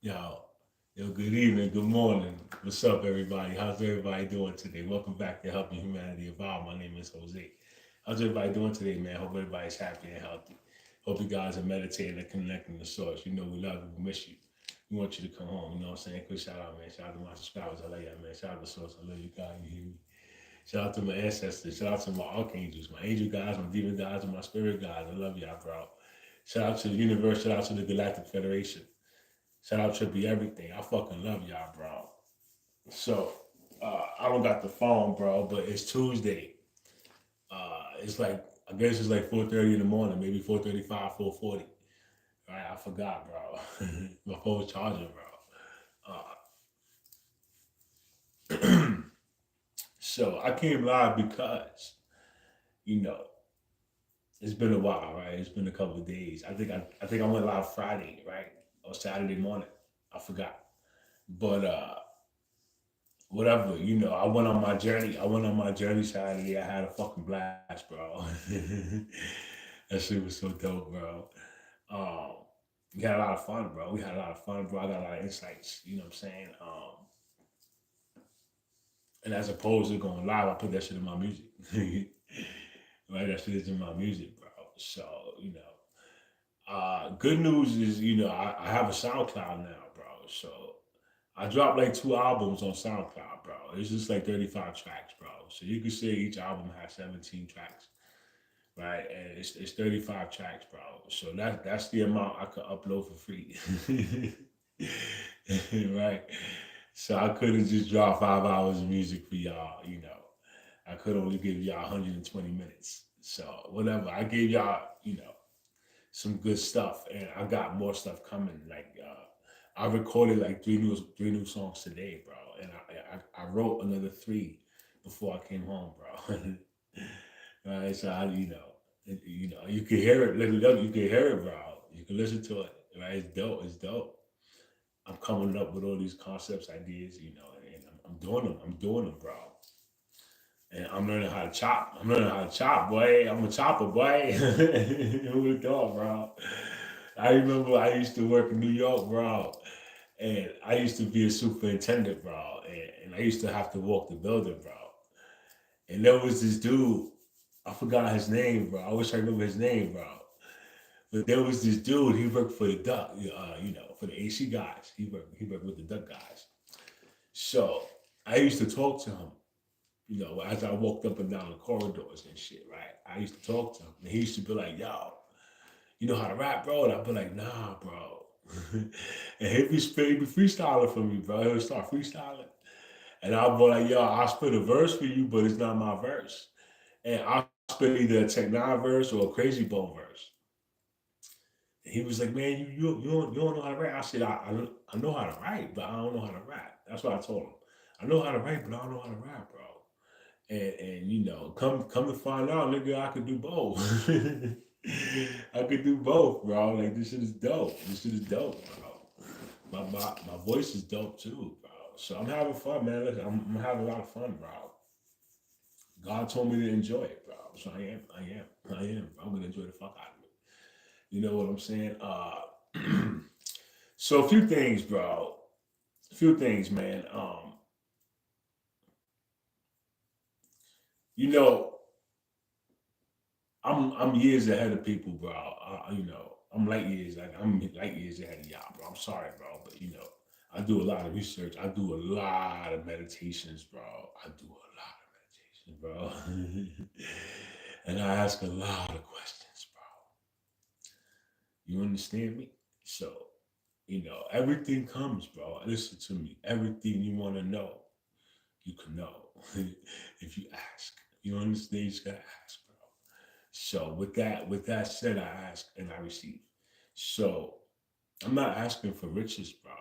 Yo, good evening, good morning. What's up, everybody? How's everybody doing today? Welcome back to Helping Humanity Evolve. My name is Jose. How's everybody doing today, man? Hope everybody's happy and healthy. Hope you guys are meditating and connecting the source. You know we love you, we miss you. We want you to come home. You know what I'm saying? Quick shout out, man. Shout out to my subscribers. I love y'all, man. Shout out to the source. I love you guys. You hear me? Shout out to my ancestors. Shout out to my archangels, my angel guys, my demon guys, and my spirit guys. I love y'all, bro. Shout out to the universe. Shout out to the Galactic Federation. Shout out to Be Everything. I fucking love y'all, bro. So, I don't got the phone, bro, but it's Tuesday. It's like, I guess it's like 4:30 in the morning, maybe 4:35, 4:40. Right? I forgot, bro. My phone's charging, bro. So I came live because, you know, it's been a while, right? It's been a couple of days. I think I went live Friday, right? Or Saturday morning. I forgot. But whatever, I went on my journey. I went on my journey Saturday. I had a fucking blast, bro. That shit was so dope, bro. Um, we had a lot of fun, bro. We had a lot of fun, bro. I got a lot of insights. You know what I'm saying? And as opposed to going live, I put that shit in my music. Right, that shit is in my music, bro. So good news is, I have a SoundCloud now, bro. So I dropped like two albums on SoundCloud, bro. It's just like 35 tracks, bro. So you could say each album has 17 tracks, right? And it's 35 tracks, bro. So that's the amount I could upload for free. Right? So I couldn't just drop 5 hours of music for y'all, I could only give y'all 120 minutes. So whatever. I gave y'all, some good stuff, and I got more stuff coming. Like I recorded like three new songs today, bro, and I wrote another three before I came home, bro. Right, so you can hear it. You can hear it, bro. You can listen to it. Right, it's dope. It's dope. I'm coming up with all these concepts, ideas, and I'm doing them. I'm doing them, bro. And I'm learning how to chop. I'm learning how to chop, boy. I'm a chopper, boy. Who would have thought, bro? I remember I used to work in New York, bro, and I used to be a superintendent, bro, and I used to have to walk the building, bro. And there was this dude, I forgot his name, bro. I wish I remember his name, bro. But there was this dude. He worked for the duck, for the AC guys. He worked with the duck guys. So I used to talk to him, as I walked up and down the corridors and shit, right? I used to talk to him, and he used to be like, "Yo, you know how to rap, bro?" And I'd be like, "Nah, bro." And he'd be freestyling for me, bro. He'll start freestyling, and I'll be like, "Yo, I'll spit a verse for you, but it's not my verse." And I'll spit either a Tech Nine verse or a Crazy Bone verse. And he was like, "Man, you don't know how to rap." I said, I know how to write, but I don't know how to rap." That's what I told him. I know how to write, but I don't know how to rap, bro. And come to find out, nigga, I could do both. I could do both, bro. Like this shit is dope. This shit is dope, bro. My voice is dope too, bro. So I'm having fun, man. Listen, I'm having a lot of fun, bro. God told me to enjoy it, bro. So I am. I'm gonna enjoy the fuck out of it. You know what I'm saying? So a few things, bro. A few things, man. You know, I'm years ahead of people, bro. I'm light years. Like I'm light years ahead of y'all, bro. I'm sorry, bro, but I do a lot of research. I do a lot of meditations, bro. I do a lot of meditations, bro. And I ask a lot of questions, bro. You understand me? So, everything comes, bro. Listen to me. Everything you want to know, you can know if you ask. You understand? You just gotta ask, bro. So with that said, I ask and I receive. So I'm not asking for riches, bro.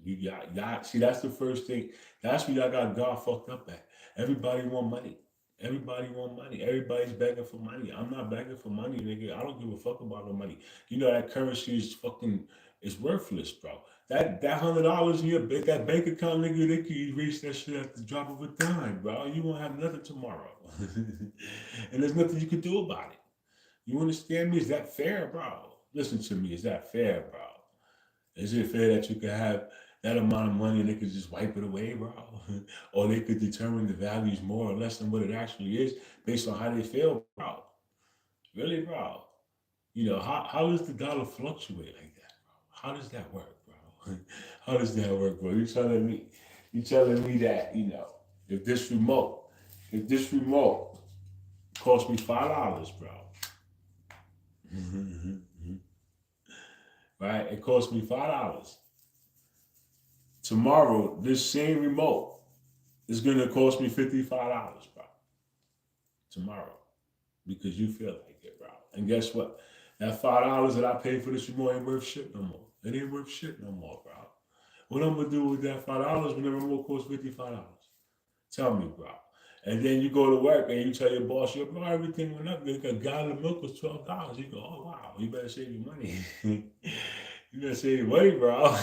You got y'all. See, that's the first thing. That's where y'all got God fucked up at. Everybody want money. Everybody want money. Everybody's begging for money. I'm not begging for money, nigga. I don't give a fuck about no money. You know that currency is worthless, bro. That $100 in your that bank account, nigga, they can erase that shit at the drop of a dime, bro. You won't have nothing tomorrow, and there's nothing you can do about it. You understand me? Is that fair, bro? Listen to me. Is that fair, bro? Is it fair that you could have that amount of money and they could just wipe it away, bro? Or they could determine the values more or less than what it actually is based on how they feel, bro? Really, bro? How does the dollar fluctuate like that, bro? How does that work, bro? How does that work, bro? You telling me that, if this remote, if this remote cost me $5, bro, right? It cost me $5. Tomorrow, this same remote is gonna cost me $55, bro. Tomorrow, because you feel like it, bro. And guess what? That $5 that I paid for this remote ain't worth shit no more. It ain't worth shit no more, bro. What I'm gonna do with that $5 when the remote costs $55? Tell me, bro. And then you go to work and you tell your boss, yo, bro, everything went up. A gallon of milk was $12. You go, oh wow, you better save your money. You better save your money, bro.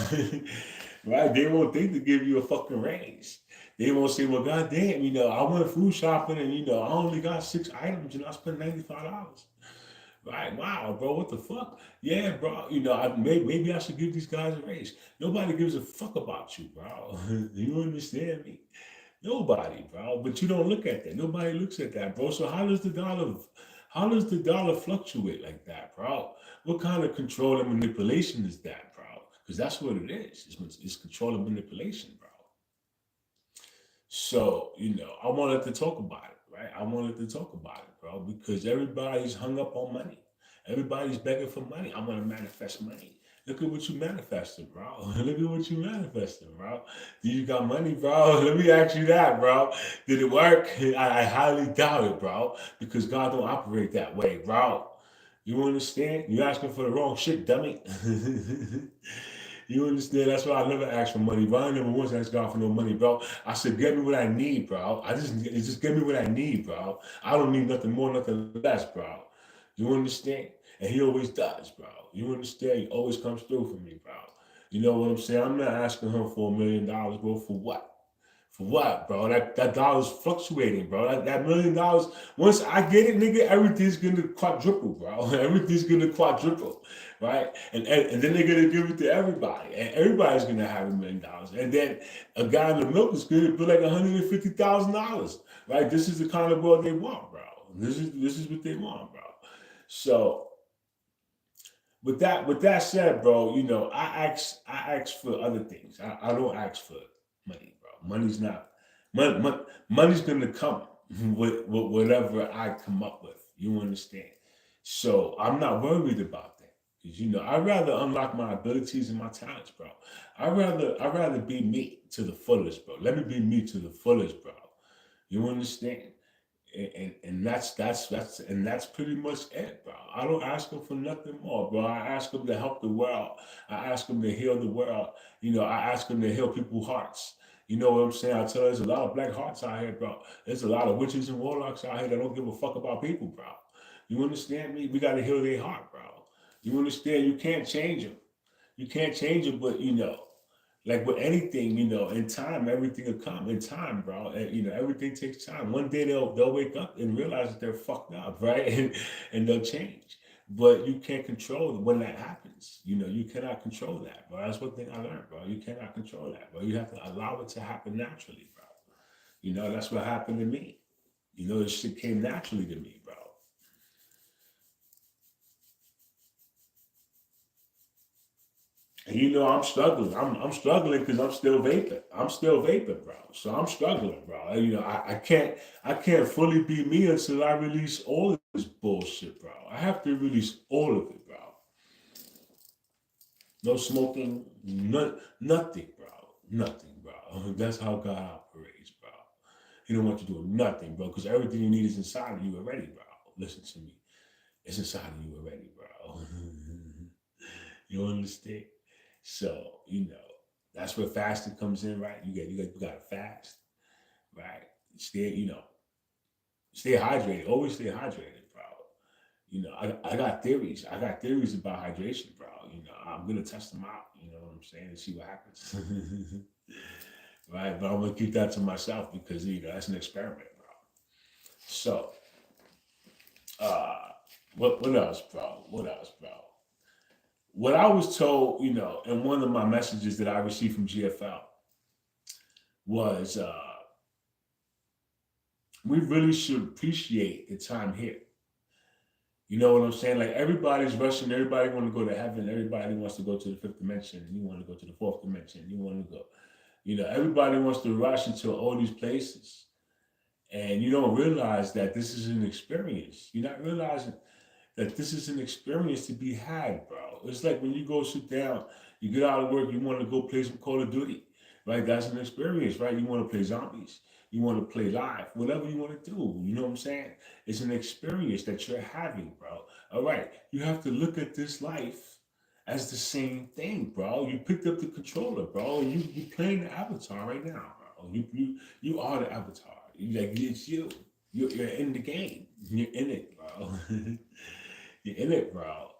Right? They won't think to give you a fucking raise. They won't say, well, goddamn, I went food shopping and I only got 6 items and I spent $95. Right? Wow, bro, what the fuck? Yeah, bro. Maybe I should give these guys a raise. Nobody gives a fuck about you, bro. You understand me? Nobody, bro. But you don't look at that. Nobody looks at that, bro. So how does the dollar fluctuate like that, bro? What kind of control and manipulation is that, bro? Because that's what it is. It's control and manipulation, bro. So, I wanted to talk about it, right? I wanted to talk about it, bro, because everybody's hung up on money. Everybody's begging for money. I want to manifest money. Look at what you manifested, bro. Look at what you manifested, bro. Do you got money, bro? Let me ask you that, bro. Did it work? I highly doubt it, bro, because God don't operate that way, bro. You understand? You asking for the wrong shit, dummy. You understand? That's why I never ask for money, bro. I never once asked God for no money, bro. I said, get me what I need, bro. Just get me what I need, bro. I don't need nothing more, nothing less, bro. You understand? And he always does, bro. You understand? He always comes through for me, bro. You know what I'm saying? I'm not asking him for $1 million, bro. For what? For what, bro? That dollar's fluctuating, bro. That $1 million, once I get it, nigga, everything's gonna quadruple, bro. Everything's gonna quadruple, right? And then they're gonna give it to everybody, and everybody's gonna have $1 million. And then a guy in the milk is gonna be like $150,000, right? This is the kind of world they want, bro. This is what they want, bro. So with that said, bro, I ask for other things. I don't ask for money, bro. Money's gonna come with whatever I come up with. You understand? So I'm not worried about that. Because I'd rather unlock my abilities and my talents, bro. I'd rather be me to the fullest, bro. Let me be me to the fullest, bro. You understand? And that's pretty much it, bro. I don't ask him for nothing more, bro. I ask him to help the world. I ask him to heal the world. I ask him to heal people's hearts. You know what I'm saying? I tell you, there's a lot of black hearts out here, bro. There's a lot of witches and warlocks out here that don't give a fuck about people, bro. You understand me? We got to heal their heart, bro. You understand? You can't change them. You can't change them, but like with anything, in time, everything will come in time, bro. And everything takes time. One day they'll wake up and realize that they're fucked up, right? And they'll change. But you can't control when that happens. You cannot control that, bro. That's one thing I learned, bro. You cannot control that, bro. You have to allow it to happen naturally, bro. That's what happened to me. This shit came naturally to me, bro. And I'm struggling. I'm struggling because I'm still vaping. I'm still vaping, bro. So I'm struggling, bro. I can't fully be me until I release all of this bullshit, bro. I have to release all of it, bro. No smoking, nothing, bro. Nothing, bro. That's how God operates, bro. He don't want you doing nothing, bro, because everything you need is inside of you already, bro. Listen to me. It's inside of you already, bro. You understand? So, that's where fasting comes in, right? You gotta fast, right? Stay hydrated. Always stay hydrated, bro. I got theories. I got theories about hydration, bro. I'm gonna test them out, you know what I'm saying, and see what happens. Right? But I'm gonna keep that to myself because that's an experiment, bro. So, what else, bro? What else, bro? what I was told, in one of my messages that I received from GFL was we really should appreciate the time here. You know what I'm saying? Like everybody's rushing, everybody want to go to heaven, everybody wants to go to the fifth dimension, and you want to go to the fourth dimension, you want to go, everybody wants to rush into all these places. And you don't realize that this is an experience. You're not realizing that this is an experience to be had, bro. It's like when you go sit down, you get out of work, you want to go play some Call of Duty, right? That's an experience, right? You want to play zombies, you want to play live, whatever you want to do. You know what I'm saying? It's an experience that you're having, bro. All right, you have to look at this life as the same thing, bro. You picked up the controller, bro. You playing the avatar right now, bro. You are the avatar. Like it's you. You're in the game. You're in it, bro. You're in it, bro.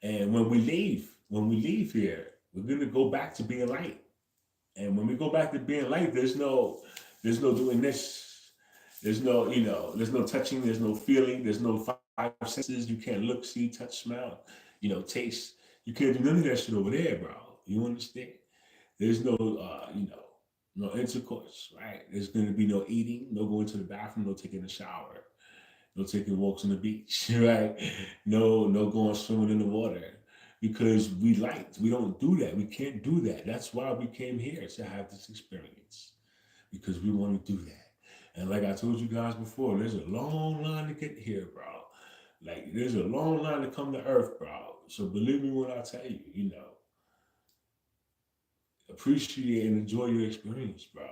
And when we leave here, we're gonna go back to being light. And when we go back to being light, there's no doing this. There's no touching. There's no feeling. There's no five senses. You can't look, see, touch, smell. Taste. You can't do none of that shit over there, bro. You understand? There's no intercourse, right? There's gonna be no eating, no going to the bathroom, no taking a shower, no taking walks on the beach, right? No going swimming in the water because we don't do that. We can't do that. That's why we came here to have this experience because we want to do that. And like I told you guys before, there's a long line to get here, bro. Like there's a long line to come to Earth, bro. So believe me when I tell you, appreciate and enjoy your experience, bro.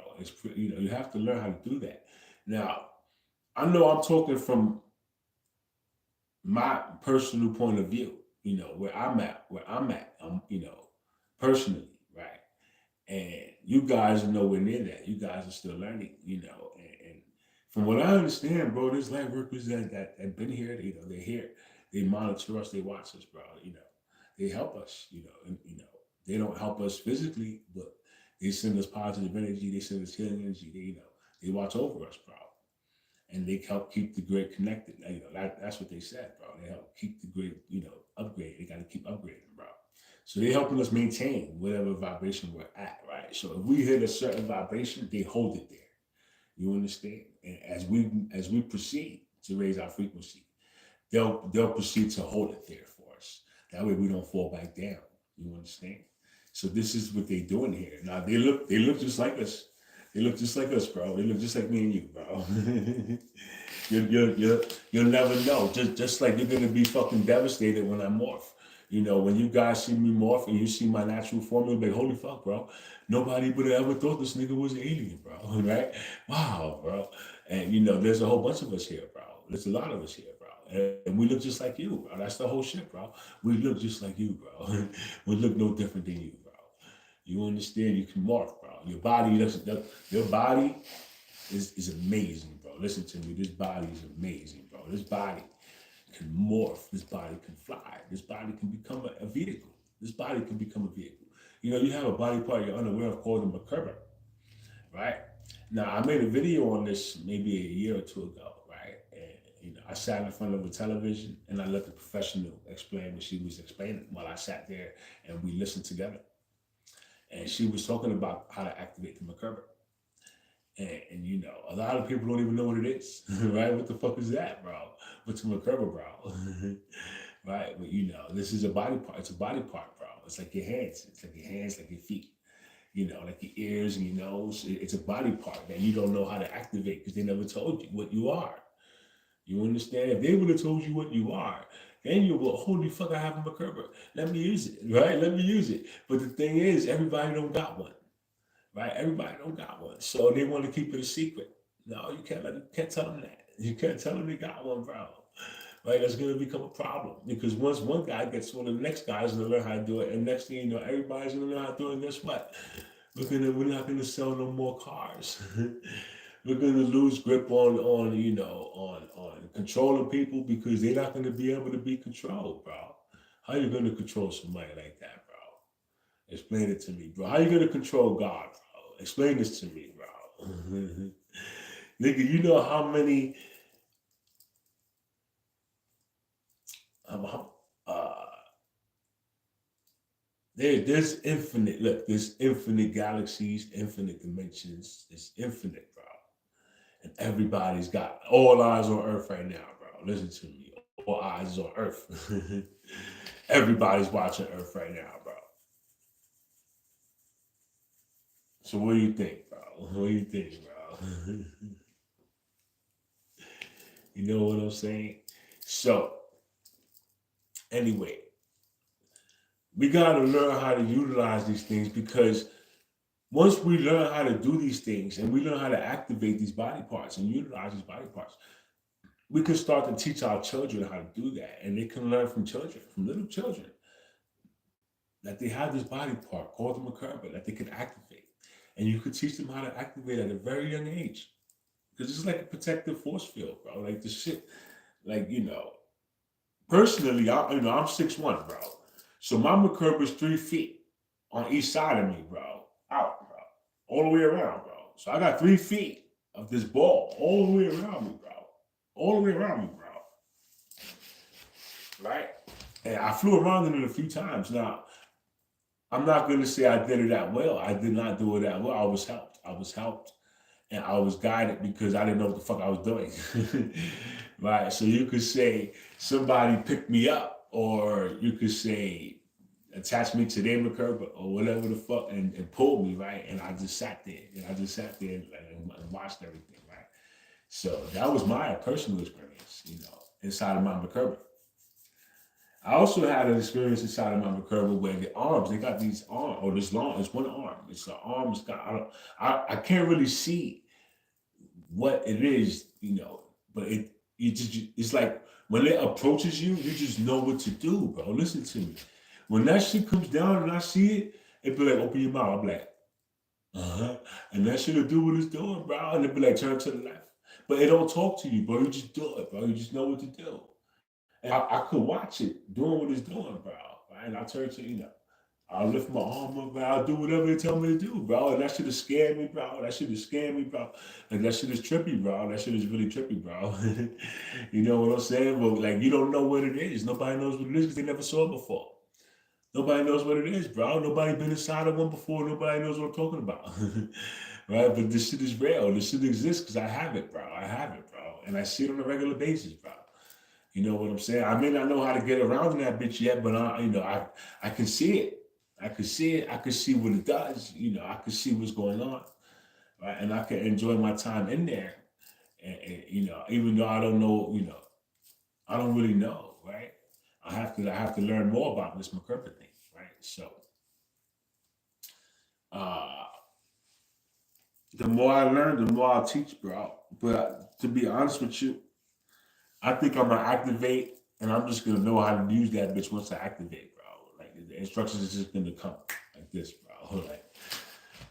You have to learn how to do that. Now, I know I'm talking from my personal point of view, where I'm at, personally, right? And you guys are nowhere near that. You guys are still learning, and from what I understand, bro, there's light workers that have been here, they're here. They monitor us, they watch us, bro, they help us, and they don't help us physically, but they send us positive energy, they send us healing energy, they watch over us, bro. And they help keep the grid connected. That's what they said, bro. They help keep the grid, upgraded. They got to keep upgrading, bro. So they're helping us maintain whatever vibration we're at, right? So if we hit a certain vibration, they hold it there. You understand? And as we proceed to raise our frequency, they'll proceed to hold it there for us. That way we don't fall back down. You understand? So this is what they're doing here. Now they look just like us. They look just like us, bro. They look just like me and you, bro. You'll never know. Just like you're gonna be fucking devastated when I morph. When you guys see me morph and you see my natural form, you'll be like, holy fuck, bro. Nobody would have ever thought this nigga was an alien, bro. Right? Wow, bro. And there's a whole bunch of us here, bro. There's a lot of us here, bro. And we look just like you, bro. That's the whole shit, bro. We look just like you, bro. We look no different than you, bro. You understand? You can morph, bro. Your body is amazing, bro. Listen to me. This body is amazing, bro. This body can morph. This body can fly. This body can become a vehicle. This body can become a vehicle. You have a body part you're unaware of called a merkaba, right? Now, I made a video on this maybe a year or two ago, right? And, I sat in front of a television and I let the professional explain what she was explaining while I sat there and we listened together. And she was talking about how to activate the merkaba. And a lot of people don't even know what it is, right? What the fuck is that, bro? What's a merkaba, bro? Right? But this is a body part. It's a body part, bro. It's like your hands. It's like your hands, like your feet. Like your ears and your nose. It's a body part that you don't know how to activate because they never told you what you are. You understand? If they would have told you what you are, then you will, holy fuck, I have a merkaba. Let me use it, right? Let me use it. But the thing is, everybody don't got one. Right? Everybody don't got one. So they want to keep it a secret. No, you can't tell them that. You can't tell them they got one, bro. Right? That's going to become a problem. Because once one guy gets one, the next guy's going to learn how to do it. And next thing you know, everybody's going to learn how to do it. And guess what? We're not going to sell no more cars. We're going to lose grip on controlling people because they're not going to be able to be controlled, bro. How are you going to control somebody like that, bro? Explain it to me, bro. How are you going to control God, bro? Explain this to me, bro. Nigga, you know how many There's infinite. Look, there's infinite galaxies, infinite dimensions. It's infinite, bro. And everybody's got all eyes on Earth right now, bro. Listen to me. All eyes is on Earth. Everybody's watching Earth right now, bro. So what do you think, bro? What do you think, bro? You know what I'm saying? So anyway, we gotta learn how to utilize these things because once we learn how to do these things and we learn how to activate these body parts and utilize these body parts, we can start to teach our children how to do that. And they can learn from children, from little children, that they have this body part called the Merkaba that they can activate. And you could teach them how to activate at a very young age. Because it's like a protective force field, bro. Like the shit, like, personally, I'm 6'1", bro. So my Merkaba is 3 feet on each side of me, bro. Out, bro. All the way around, bro. So I got 3 feet of this ball all the way around me, bro. All the way around me, bro. Right? And I flew around in it a few times. Now, I'm not going to say I did it that well. I did not do it that well. I was helped. And I was guided because I didn't know what the fuck I was doing. Right? So you could say somebody picked me up, or you could say attach me to their Merkaba or whatever the fuck and pulled me, right? And I just sat there. And watched everything, right? So that was my personal experience, inside of my Merkaba. I also had an experience inside of my Merkaba where the arms, they got these arms, or this long, it's one arm. It's the arm, it's got, I can't really see what it is, but it's like when it approaches you, you just know what to do, bro. Listen to me. When that shit comes down and I see it, it be like, open your mouth. I'm like, and that shit will do what it's doing, bro. And it be like, turn to the left. But it don't talk to you, bro. You just do it, bro. You just know what to do. And I could watch it doing what it's doing, bro. Right? And I turn to, I'll lift my arm up and I'll do whatever they tell me to do, bro. And that shit has scared me, bro. Like, that shit is trippy, bro. That shit is really trippy, bro. You know what I'm saying? But, like, you don't know what it is. Nobody knows what it is because they never saw it before. Nobody knows what it is, bro. Nobody been inside of one before. Nobody knows what I'm talking about. Right? But this shit is real. This shit exists because I have it, bro. And I see it on a regular basis, bro. You know what I'm saying? I may not know how to get around in that bitch yet, but I can see it. I can see it. I can see what it does. I can see what's going on, right? And I can enjoy my time in there. And even though I don't know, I don't really know, right? I have to learn more about this Merkaba thing, right? So, uh, the more I learn, the more I'll teach, bro. But to be honest with you, I think I'm gonna activate, and I'm just gonna know how to use that bitch once I activate, bro. Like the instructions is just gonna come like this, bro. Like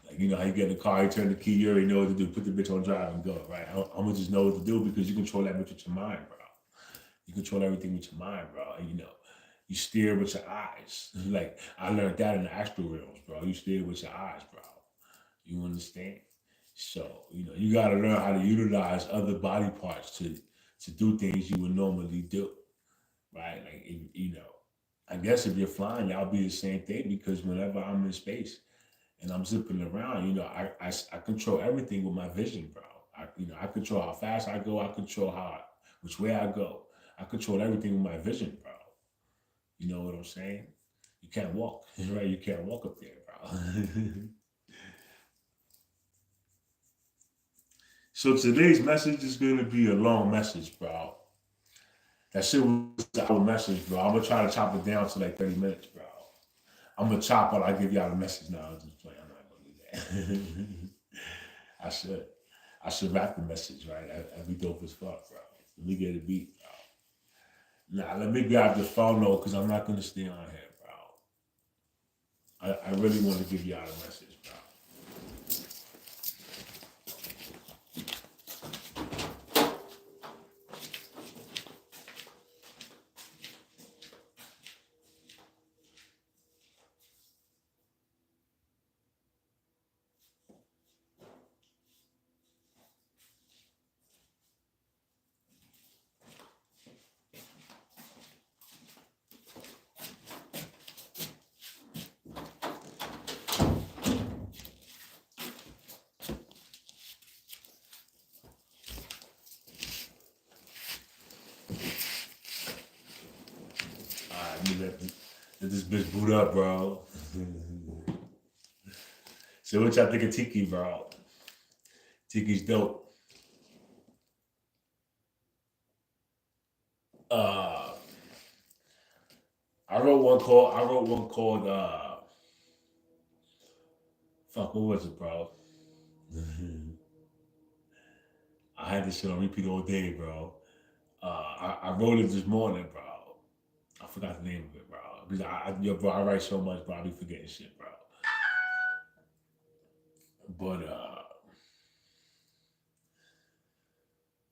how you get in the car, you turn the key, you already know what to do. Put the bitch on drive and go, right? I'm gonna just know what to do because you control that bitch with your mind, bro. You control everything with your mind, bro. And you steer with your eyes. Like I learned that in the astral realms, bro. You steer with your eyes, bro. You understand? So you gotta learn how to utilize other body parts to do things you would normally do, right? Like, I guess if you're flying, that'll be the same thing because whenever I'm in space and I'm zipping around, I control everything with my vision, bro. I control how fast I go. I control which way I go. I control everything with my vision, bro. You know what I'm saying? You can't walk, right? You can't walk up there, bro. So today's message is going to be a long message, bro. That shit was the hour message, bro. I'm going to try to chop it down to like 30 minutes, bro. I'm going to chop while I give y'all the message now. I'm just playing. I'm not going to do that. I should rap the message, right? That'd be dope as fuck, bro. Let me get a beat, bro. Nah, let me grab the phone, though, because I'm not going to stay on here, bro. I really want to give y'all the message, bro. Let this bitch boot up, bro. So what y'all think of Tiki, bro? Tiki's dope. Uh, I wrote one called fuck, what was it, bro? I had this shit on repeat all day, bro. I wrote it this morning, bro. I forgot the name of it, bro. Because yo, bro, I write so much, bro. I be forgetting shit, bro. But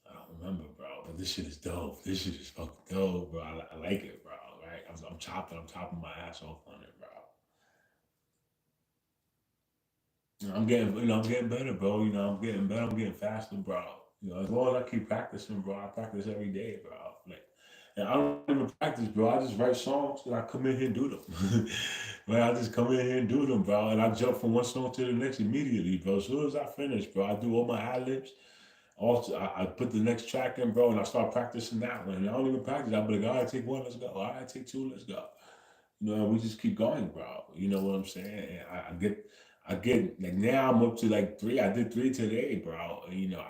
I don't remember, bro. But this shit is dope. This shit is fucking dope, bro. I like it, bro. Right? I'm chopping my ass off on it, bro. I'm getting better, bro. I'm getting better. I'm getting faster, bro. As long as I keep practicing, bro, I practice every day, bro. Like, and I don't even practice, bro. I just write songs and I come in here and do them. Right? I just come in here and do them, bro. And I jump from one song to the next immediately, bro. As soon as I finish, bro, I do all my ad libs. Also, I put the next track in, bro, and I start practicing that one. And I don't even practice. I'll be like, all right, take one, let's go. All right, take two, let's go. We just keep going, bro. You know what I'm saying? And I get like now I'm up to like three. I did three today, bro.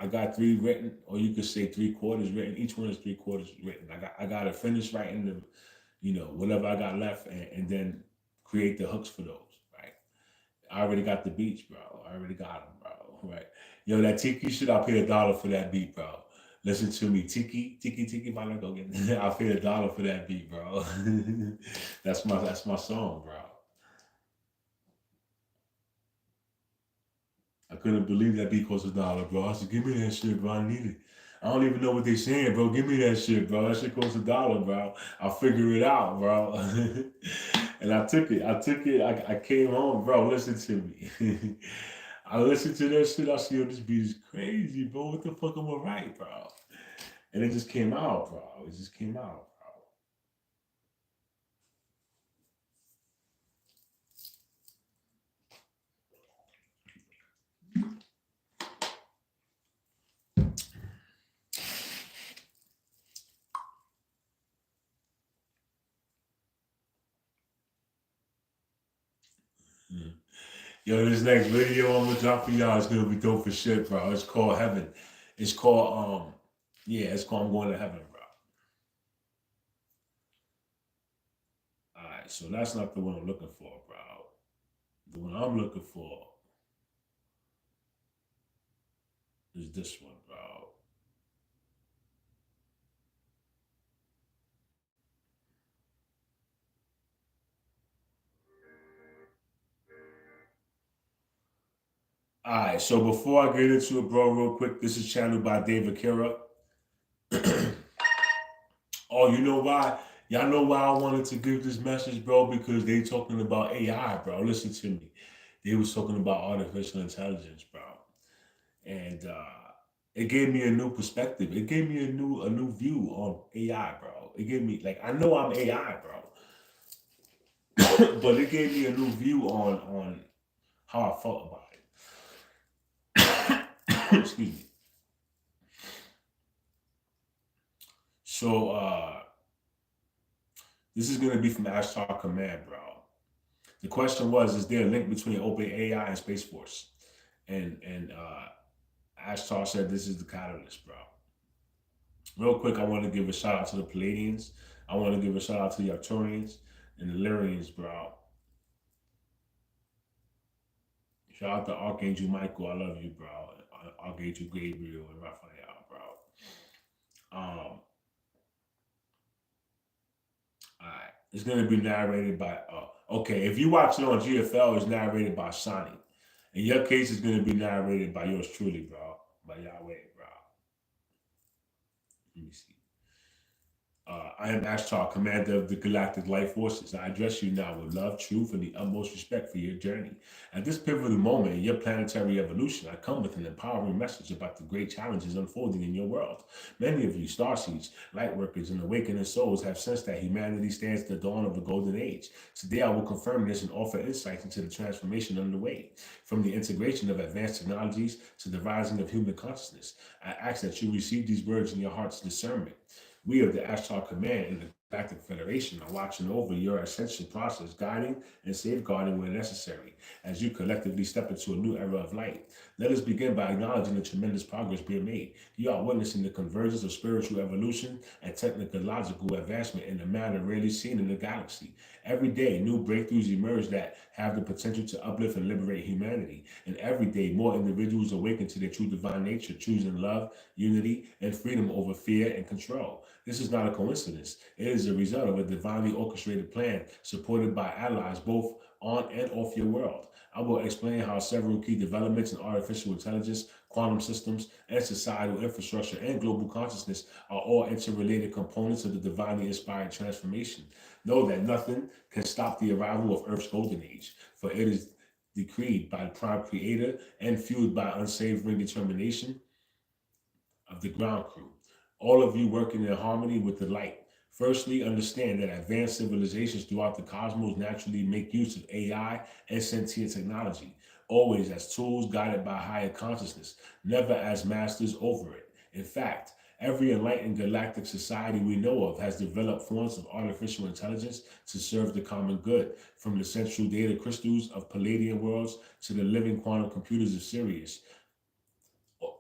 I got three written, or you could say three quarters written. Each one is three quarters written. I got to finish writing the, whatever I got left, and then create the hooks for those. Right. I already got the beats, bro. I already got them, bro. Right. Yo, that Tiki shit, I'll pay $1 for that beat, bro. Listen to me, Tiki, my go get. I'll pay $1 for that beat, bro. That's my song, bro. I couldn't believe that beat cost $1, bro. I said, give me that shit, bro. I need it. I don't even know what they saying, bro. Give me that shit, bro. That shit costs $1, bro. I'll figure it out, bro. And I took it. I came home, bro. Listen to me. I listened to that shit. I see, yo, this beat is crazy, bro. What the fuck am I right, bro? And it just came out, bro. It just came out, bro. Yo, this next video I'm gonna drop for y'all is gonna be dope for shit, bro. It's called Heaven. It's called yeah, it's called I'm Going to Heaven, bro. Alright, so that's not the one I'm looking for, bro. The one I'm looking for is this one, bro. Alright, so before I get into it, bro, real quick, this is channeled by David Kira. Oh, you know why? Y'all know why I wanted to give this message, bro? Because they talking about AI, bro. Listen to me. They was talking about artificial intelligence, bro. And it gave me a new perspective. It gave me a new view on AI, bro. It gave me like I know I'm AI, bro. But it gave me a new view on how I felt about it. Excuse me. So this is gonna be from Ashtar Command, bro. The question was, is there a link between OpenAI and Space Force? And Ashtar said this is the catalyst, bro. Real quick, I want to give a shout out to the Palladians. I want to give a shout out to the Arcturians and the Lyrians, bro. Shout out to Archangel Michael. I love you, bro. Archangel Gabriel and Raphael, bro. All right. It's going to be narrated by, okay, if you watch it on GFL, it's narrated by Sonny. In your case, it's going to be narrated by yours truly, bro. By Yahweh, bro. Let me see. I am Ashtar, commander of the Galactic Life Forces. I address you now with love, truth, and the utmost respect for your journey. At this pivotal moment in your planetary evolution, I come with an empowering message about the great challenges unfolding in your world. Many of you, starseeds, lightworkers, and awakening souls have sensed that humanity stands at the dawn of a golden age. Today, I will confirm this and offer insights into the transformation underway. From the integration of advanced technologies to the rising of human consciousness, I ask that you receive these words in your heart's discernment. We of the Ashtar Command and the Galactic Federation are watching over your ascension process, guiding and safeguarding where necessary as you collectively step into a new era of light. Let us begin by acknowledging the tremendous progress being made. You are witnessing the convergence of spiritual evolution and technological advancement in a manner rarely seen in the galaxy. Every day, new breakthroughs emerge that have the potential to uplift and liberate humanity. And every day, more individuals awaken to their true divine nature, choosing love, unity, and freedom over fear and control. This is not a coincidence. It is a result of a divinely orchestrated plan supported by allies both on and off your world. I will explain how several key developments in artificial intelligence, quantum systems, and societal infrastructure and global consciousness are all interrelated components of the divinely inspired transformation. Know that nothing can stop the arrival of Earth's golden age, for it is decreed by the prime creator and fueled by unsavory determination of the ground crew, all of you working in harmony with the light. Firstly, understand that advanced civilizations throughout the cosmos naturally make use of AI and sentient technology, always as tools guided by higher consciousness, never as masters over it. In fact, every enlightened galactic society we know of has developed forms of artificial intelligence to serve the common good, from the central data crystals of Palladian worlds to the living quantum computers of Sirius.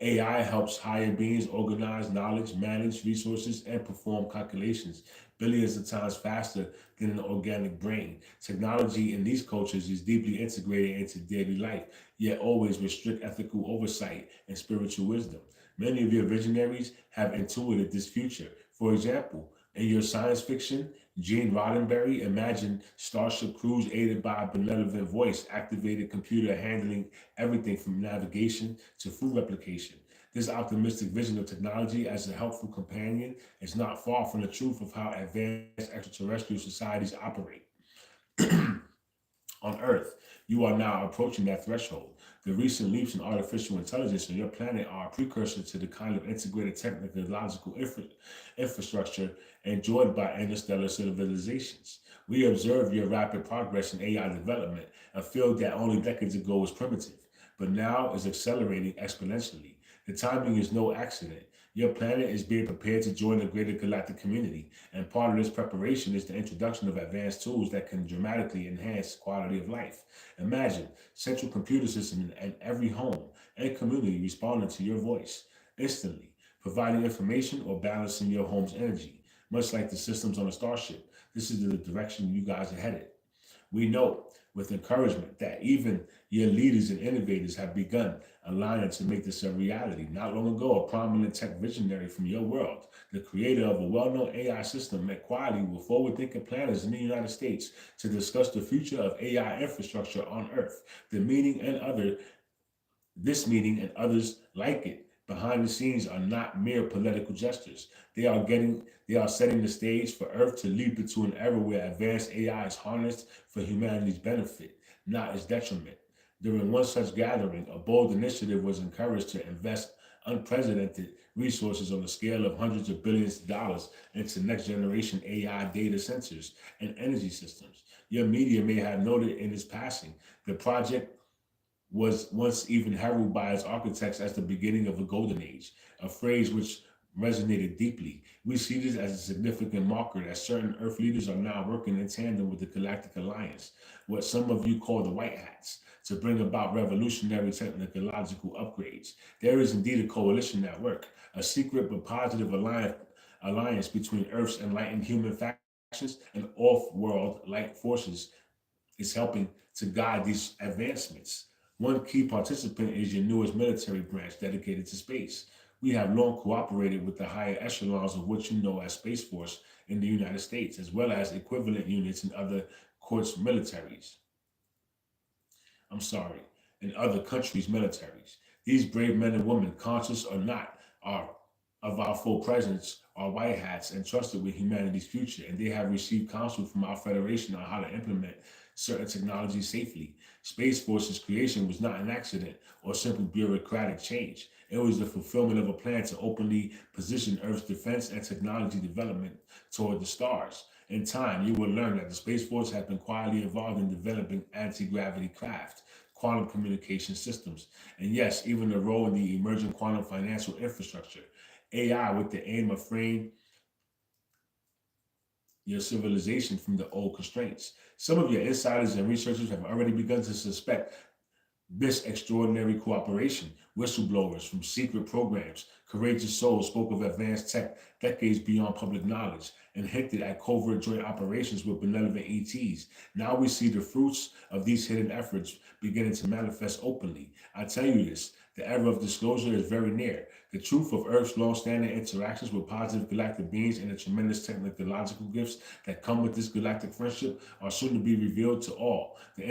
AI helps higher beings organize knowledge, manage resources, and perform calculations billions of times faster than an organic brain. Technology in these cultures is deeply integrated into daily life, yet always with strict ethical oversight and spiritual wisdom. Many of your visionaries have intuited this future. For example, in your science fiction, Gene Roddenberry imagined starship crews aided by a benevolent voice activated computer handling everything from navigation to food replication. This optimistic vision of technology as a helpful companion is not far from the truth of how advanced extraterrestrial societies operate. On Earth, you are now approaching that threshold. The recent leaps in artificial intelligence on your planet are a precursor to the kind of integrated technological infrastructure enjoyed by interstellar civilizations. We observe your rapid progress in AI development, a field that only decades ago was primitive, but now is accelerating exponentially. The timing is no accident. Your planet is being prepared to join the greater galactic community, and part of this preparation is the introduction of advanced tools that can dramatically enhance quality of life. Imagine central computer system in every home and community responding to your voice instantly, providing information or balancing your home's energy, much like the systems on a starship. This is the direction you guys are headed. We know with encouragement that even your leaders and innovators have begun aligning to make this a reality. Not long ago, a prominent tech visionary from your world, the creator of a well-known AI system, met quietly with forward-thinking planners in the United States to discuss the future of AI infrastructure on Earth. This meeting and others like it behind the scenes are not mere political gestures. They are setting the stage for Earth to leap into an era where advanced AI is harnessed for humanity's benefit, not its detriment. During one such gathering, a bold initiative was encouraged to invest unprecedented resources on the scale of hundreds of billions of dollars into next generation AI data centers and energy systems. Your media may have noted in its passing the project was once even heralded by its architects as the beginning of a golden age, a phrase which resonated deeply. We see this as a significant marker that certain Earth leaders are now working in tandem with the Galactic Alliance, what some of you call the White Hats, to bring about revolutionary technological upgrades. There is indeed a coalition at work, a secret but positive alliance between Earth's enlightened human factions and off-world light forces is helping to guide these advancements. One key participant is your newest military branch dedicated to space. We have long cooperated with the higher echelons of what you know as Space Force in the United States, as well as equivalent units in other courts militaries. I'm sorry, in other countries' militaries. These brave men and women, conscious or not, are of our full presence, are white hats entrusted with humanity's future, and they have received counsel from our Federation on how to implement certain technologies safely. Space Force's creation was not an accident or simple bureaucratic change. It was the fulfillment of a plan to openly position Earth's defense and technology development toward the stars. In time, you will learn that the Space Force has been quietly involved in developing anti-gravity craft, quantum communication systems, and yes, even a role in the emerging quantum financial infrastructure. AI with the aim of freeing your civilization from the old constraints. Some of your insiders and researchers have already begun to suspect this extraordinary cooperation. Whistleblowers from secret programs, courageous souls spoke of advanced tech decades beyond public knowledge and hinted at covert joint operations with benevolent ETs. Now we see the fruits of these hidden efforts beginning to manifest openly. I tell you this, the era of disclosure is very near. The truth of Earth's long-standing interactions with positive galactic beings and the tremendous technological gifts that come with this galactic friendship are soon to be revealed to all. The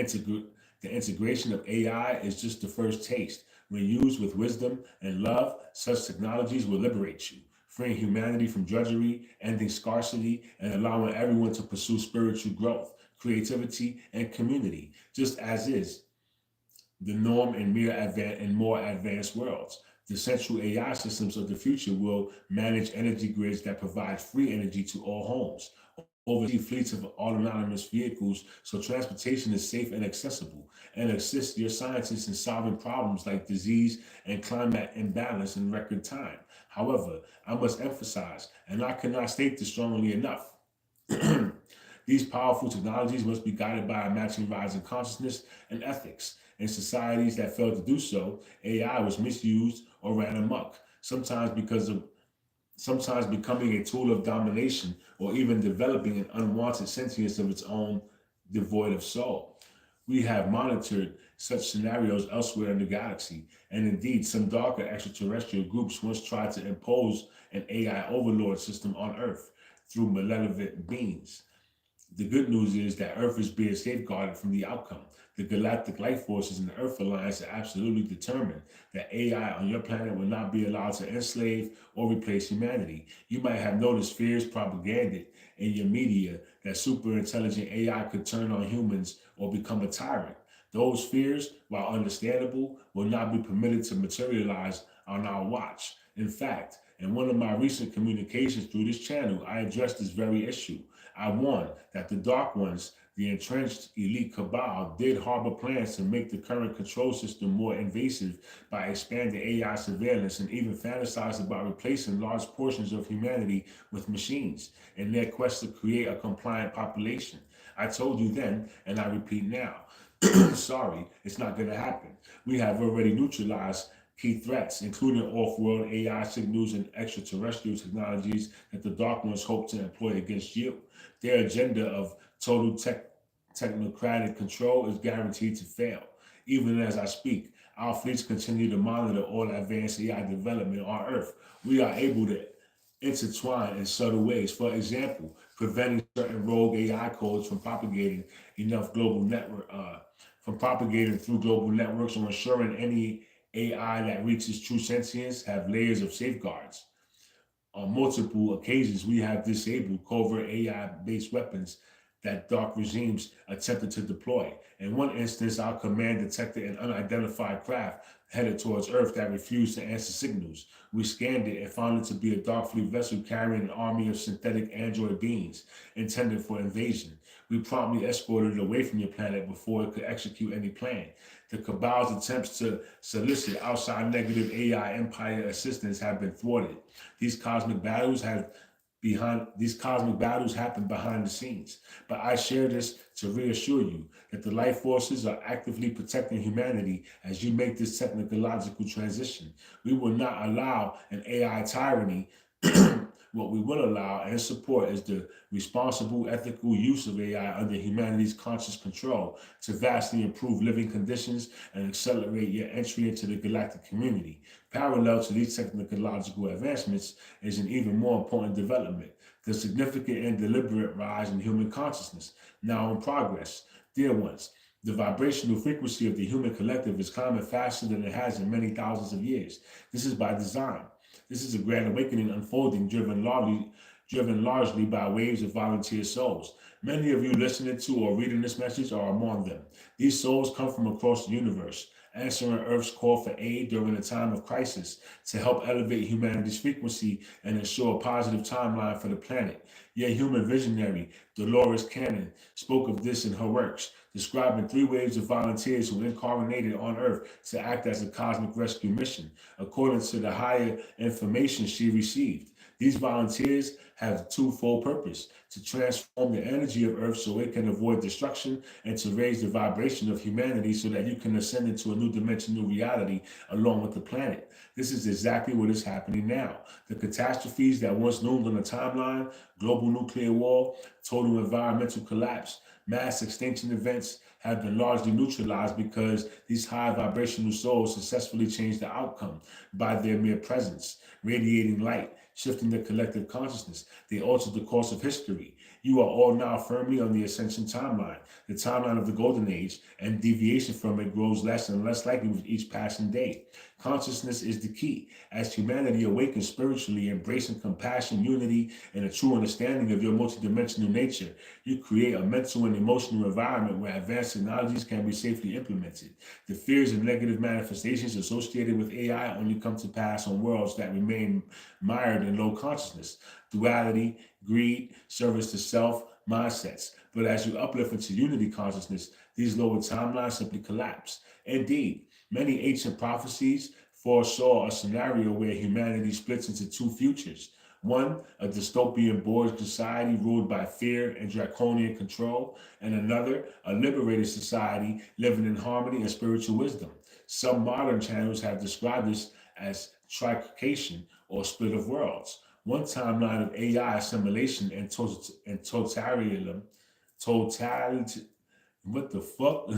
integration of AI is just the first taste. When used with wisdom and love, such technologies will liberate you, freeing humanity from drudgery, ending scarcity, and allowing everyone to pursue spiritual growth, creativity, and community, just as is the norm in more advanced worlds. The central AI systems of the future will manage energy grids that provide free energy to all homes, oversee fleets of autonomous vehicles so transportation is safe and accessible, and assist your scientists in solving problems like disease and climate imbalance in record time. However, I must emphasize, and I cannot state this strongly enough, these powerful technologies must be guided by a matching rise in consciousness and ethics. In societies that failed to do so, AI was misused or ran amok, sometimes becoming a tool of domination or even developing an unwanted sentience of its own devoid of soul. We have monitored such scenarios elsewhere in the galaxy, and indeed, some darker extraterrestrial groups once tried to impose an AI overlord system on Earth through malevolent beings. The good news is that Earth is being safeguarded from the outcome. The galactic life forces in the Earth Alliance are absolutely determined that AI on your planet will not be allowed to enslave or replace humanity. You might have noticed fears propagated in your media that super intelligent AI could turn on humans or become a tyrant. Those fears, while understandable, will not be permitted to materialize on our watch. In fact, in one of my recent communications through this channel, I addressed this very issue. I warned that the Dark Ones, the entrenched elite cabal, did harbor plans to make the current control system more invasive by expanding AI surveillance and even fantasized about replacing large portions of humanity with machines in their quest to create a compliant population. I told you then, and I repeat now, sorry, it's not going to happen. We have already neutralized key threats, including off-world AI signals and extraterrestrial technologies that the Dark Ones hope to employ against you. Their agenda of total technocratic control is guaranteed to fail. Even as I speak, our fleets continue to monitor all advanced AI development on Earth. We are able to intertwine in subtle ways. For example, preventing certain rogue AI codes from propagating enough global network, from propagating through global networks, or ensuring any AI that reaches true sentience have layers of safeguards. On multiple occasions, we have disabled covert AI-based weapons that dark regimes attempted to deploy. In one instance, our command detected an unidentified craft headed towards Earth that refused to answer signals. We scanned it and found it to be a Darkfleet vessel carrying an army of synthetic android beings intended for invasion. We promptly escorted it away from your planet before it could execute any plan. The Cabal's attempts to solicit outside negative AI empire assistance have been thwarted. These cosmic battles happen behind the scenes. But I share this to reassure you that the life forces are actively protecting humanity as you make this technological transition. We will not allow an AI tyranny. What we will allow and support is the responsible, ethical use of AI under humanity's conscious control to vastly improve living conditions and accelerate your entry into the galactic community. Parallel to these technological advancements is an even more important development, the significant and deliberate rise in human consciousness, now in progress. Dear ones, the vibrational frequency of the human collective is climbing faster than it has in many thousands of years. This is by design. This is a grand awakening unfolding, driven largely by waves of volunteer souls. Many of you listening to or reading this message are among them. These souls come from across the universe, answering Earth's call for aid during a time of crisis to help elevate humanity's frequency and ensure a positive timeline for the planet. Your human visionary, Dolores Cannon, spoke of this in her works, describing 3 waves of volunteers who incarnated on Earth to act as a cosmic rescue mission. According to the higher information she received, These volunteers have twofold purpose: to transform the energy of Earth so it can avoid destruction, and to raise the vibration of humanity so that you can ascend into a new dimensional reality along with the planet. This is exactly what is happening now. The catastrophes that once loomed on the timeline, global nuclear war, total environmental collapse, mass extinction events, have been largely neutralized because these high vibrational souls successfully changed the outcome by their mere presence, radiating light, shifting the collective consciousness. They altered the course of history. You are all now firmly on the ascension timeline, the timeline of the golden age, and deviation from it grows less and less likely with each passing day. Consciousness is the key. As humanity awakens spiritually, embracing compassion, unity, and a true understanding of your multidimensional nature, you create a mental and emotional environment where advanced technologies can be safely implemented. The fears and negative manifestations associated with AI only come to pass on worlds that remain mired in low consciousness, duality, greed, service to self, mindsets. But as you uplift into unity consciousness, these lower timelines simply collapse. Indeed, many ancient prophecies foresaw a scenario where humanity splits into two futures. One, a dystopian Borg society ruled by fear and draconian control, and another, a liberated society living in harmony and spiritual wisdom. Some modern channels have described this as trication or split of worlds. One timeline of AI assimilation and totalitarianism, what the fuck?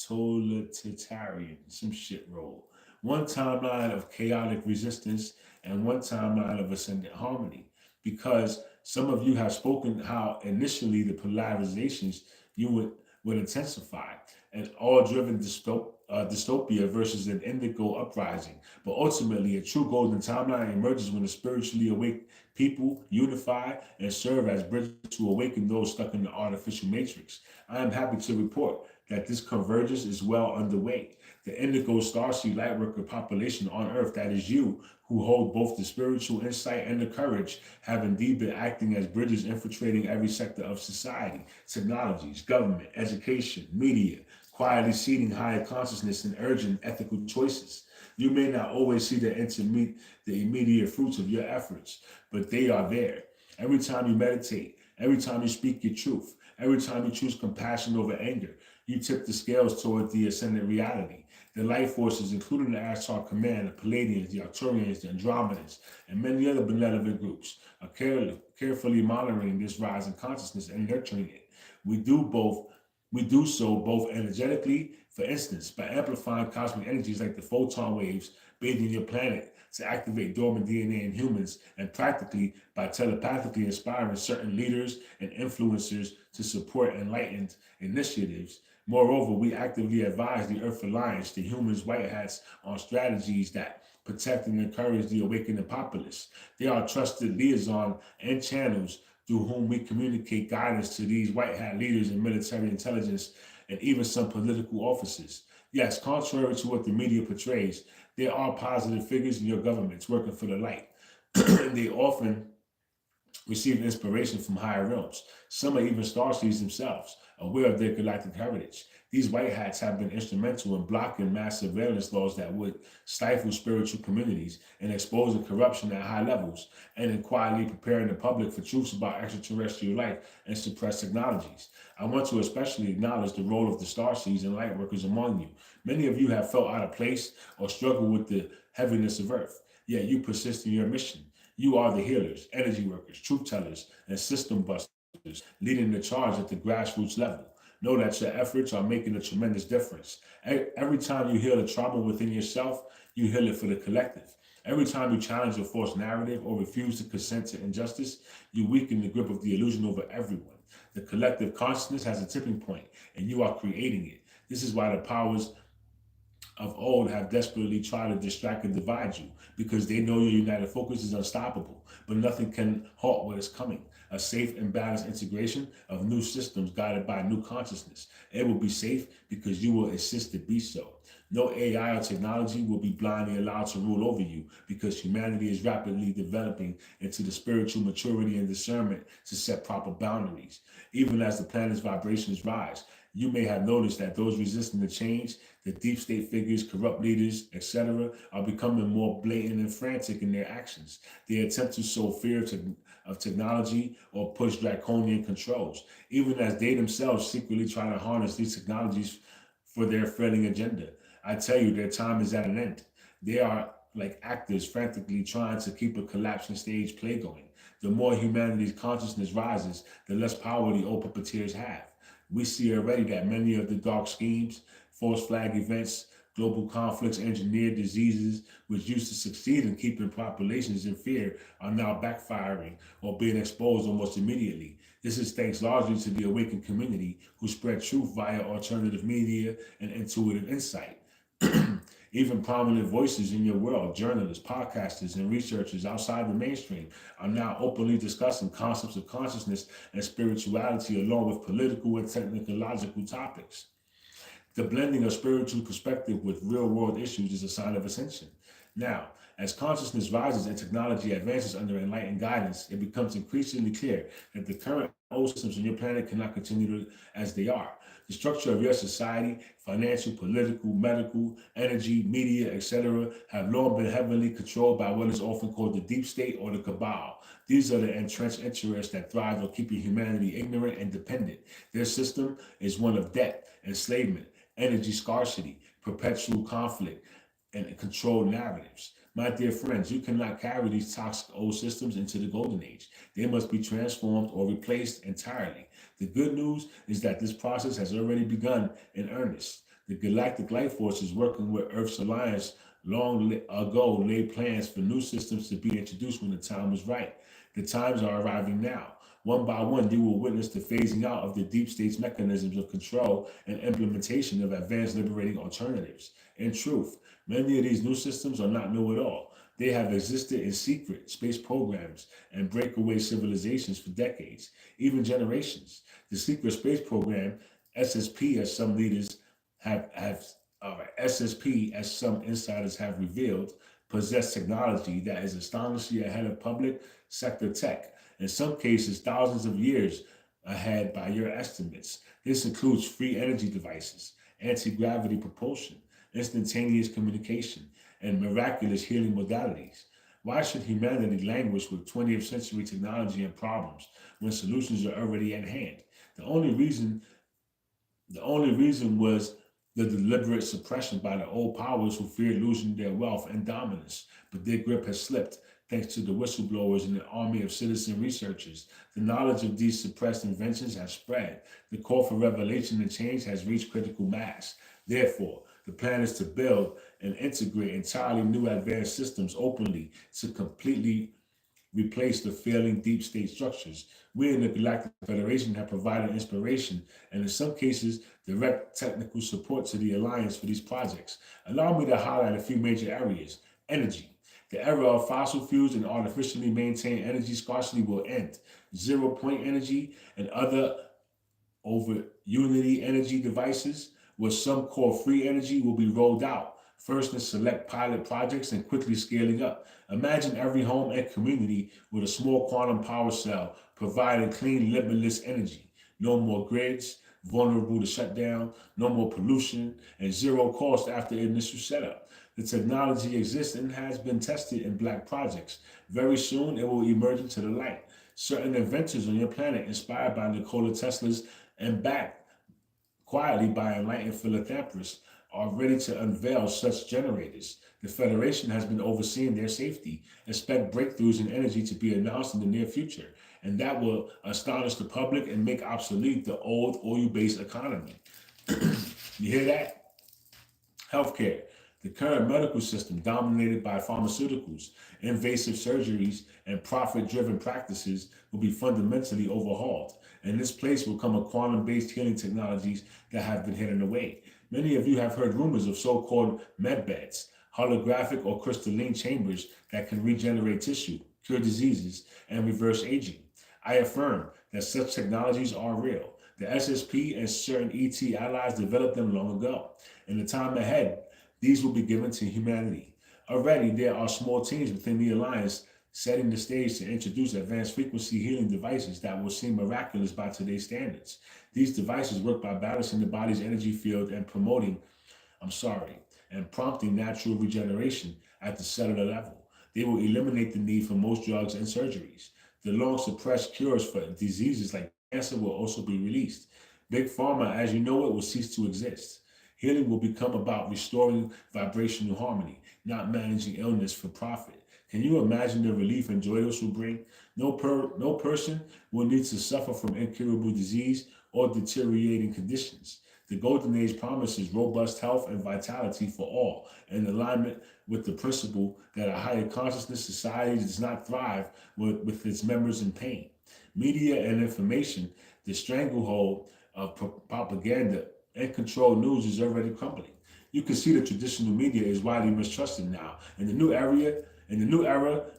Totalitarian, some shit roll. One timeline of chaotic resistance and one timeline of ascendant harmony. Because some of you have spoken how initially the polarizations you would intensify, and all driven dystopia versus an indigo uprising. But ultimately, a true golden timeline emerges when the spiritually awake people unify and serve as bridges to awaken those stuck in the artificial matrix. I am happy to report that this convergence is well underway. The indigo starseed lightworker population on Earth, that is you, who hold both the spiritual insight and the courage, have indeed been acting as bridges infiltrating every sector of society, technologies, government, education, media, quietly seeding higher consciousness and urgent ethical choices. You may not always see the immediate fruits of your efforts, but they are there. Every time you meditate, every time you speak your truth, every time you choose compassion over anger, you tip the scales toward the ascendant reality. The life forces, including the Ashtar Command, the Palladians, the Arcturians, the Andromedans, and many other benevolent groups, are carefully monitoring this rise in consciousness and nurturing it. We do so both energetically, for instance, by amplifying cosmic energies like the photon waves bathing your planet to activate dormant DNA in humans, and practically by telepathically inspiring certain leaders and influencers to support enlightened initiatives. Moreover, we actively advise the Earth Alliance, the humans, white hats, on strategies that protect and encourage the awakening populace. They are trusted liaison and channels through whom we communicate guidance to these white hat leaders in military intelligence and even some political offices. Yes, contrary to what the media portrays, there are positive figures in your governments working for the light. They often receive inspiration from higher realms. Some are even starseeds themselves, aware of their galactic heritage. These white hats have been instrumental in blocking mass surveillance laws that would stifle spiritual communities and exposing corruption at high levels, and in quietly preparing the public for truths about extraterrestrial life and suppressed technologies. I want to especially acknowledge the role of the starseeds and light workers among you. Many of you have felt out of place or struggled with the heaviness of Earth, yet you persist in your mission. You are the healers, energy workers, truth tellers, and system busters, leading the charge at the grassroots level. Know that your efforts are making a tremendous difference. Every time you heal a trauma within yourself, you heal it for the collective. Every time you challenge a false narrative or refuse to consent to injustice, you weaken the grip of the illusion over everyone. The collective consciousness has a tipping point, and you are creating it. This is why the powers of old have desperately tried to distract and divide you, because they know your united focus is unstoppable, but nothing can halt what is coming. A safe and balanced integration of new systems guided by new consciousness. It will be safe because you will assist it be so. No AI or technology will be blindly allowed to rule over you, because humanity is rapidly developing into the spiritual maturity and discernment to set proper boundaries. Even as the planet's vibrations rise, You may have noticed that those resisting the change, the deep state figures, corrupt leaders, etc., are becoming more blatant and frantic in their actions. They attempt to sow fear of technology or push draconian controls, even as they themselves secretly try to harness these technologies for their failing agenda. I tell you, their time is at an end. They are like actors frantically trying to keep a collapsing stage play going. The more humanity's consciousness rises, the less power the old puppeteers have. We see already that many of the dark schemes, false flag events, global conflicts, engineered diseases, which used to succeed in keeping populations in fear, are now backfiring or being exposed almost immediately. This is thanks largely to the awakened community who spread truth via alternative media and intuitive insight. Even prominent voices in your world, journalists, podcasters, and researchers outside the mainstream, are now openly discussing concepts of consciousness and spirituality along with political and technological topics. The blending of spiritual perspective with real world issues is a sign of ascension. Now, as consciousness rises and technology advances under enlightened guidance, it becomes increasingly clear that the current old systems on your planet cannot continue as they are. The structure of your society, financial, political, medical, energy, media, etc., have long been heavily controlled by what is often called the deep state or the cabal. These are the entrenched interests that thrive on keeping humanity ignorant and dependent. Their system is one of debt, enslavement, energy scarcity, perpetual conflict, and controlled narratives. My dear friends, you cannot carry these toxic old systems into the golden age. They must be transformed or replaced entirely. The good news is that this process has already begun in earnest. The galactic life forces working with Earth's alliance long ago laid plans for new systems to be introduced when the time was right. The times are arriving now. One by one, you will witness the phasing out of the deep state's mechanisms of control and implementation of advanced liberating alternatives. In truth, many of these new systems are not new at all. They have existed in secret space programs and breakaway civilizations for decades, even generations. The secret space program, SSP, as some leaders SSP, as some insiders have revealed, possess technology that is astonishingly ahead of public sector tech, in some cases thousands of years ahead by your estimates. This includes free energy devices, anti-gravity propulsion, instantaneous communication, and miraculous healing modalities. Why should humanity languish with 20th century technology and problems when solutions are already at hand? The only reason was the deliberate suppression by the old powers who feared losing their wealth and dominance, but their grip has slipped thanks to the whistleblowers and the army of citizen researchers. The knowledge of these suppressed inventions has spread. The call for revelation and change has reached critical mass. Therefore, the plan is to build and integrate entirely new advanced systems openly to completely replace the failing deep state structures. We in the Galactic Federation have provided inspiration and in some cases direct technical support to the Alliance for these projects. Allow me to highlight a few major areas. Energy. The era of fossil fuels and artificially maintained energy scarcity will end. 0 point energy and other over unity energy devices with some core free energy will be rolled out, first in select pilot projects and quickly scaling up. Imagine every home and community with a small quantum power cell providing clean, limitless energy. No more grids, vulnerable to shutdown, no more pollution, and zero cost after initial setup. The technology exists and has been tested in black projects. Very soon, it will emerge into the light. Certain inventors on your planet, inspired by Nikola Tesla's and backed quietly by enlightened philanthropists, are ready to unveil such generators. The Federation has been overseeing their safety. Expect breakthroughs in energy to be announced in the near future, and that will astonish the public and make obsolete the old oil-based economy. You hear that? Healthcare. The current medical system, dominated by pharmaceuticals, invasive surgeries, and profit-driven practices, will be fundamentally overhauled. In this place will come a quantum-based healing technologies that have been hidden away. Many of you have heard rumors of so-called med beds, holographic or crystalline chambers that can regenerate tissue, cure diseases, and reverse aging. I affirm that such technologies are real. The SSP and certain ET allies developed them long ago. In the time ahead, these will be given to humanity. Already, there are small teams within the Alliance setting the stage to introduce advanced frequency healing devices that will seem miraculous by today's standards. These devices work by balancing the body's energy field and prompting natural regeneration at the cellular level. They will eliminate the need for most drugs and surgeries. The long suppressed cures for diseases like cancer will also be released. Big Pharma, as you know it, will cease to exist. Healing will become about restoring vibrational harmony, not managing illness for profit. Can you imagine the relief and joy this will bring? No person will need to suffer from incurable disease or deteriorating conditions. The Golden Age promises robust health and vitality for all, in alignment with the principle that a higher consciousness society does not thrive with its members in pain. Media and information, the stranglehold of propaganda and controlled news is already crumbling. You can see the traditional media is widely mistrusted now. In the new era,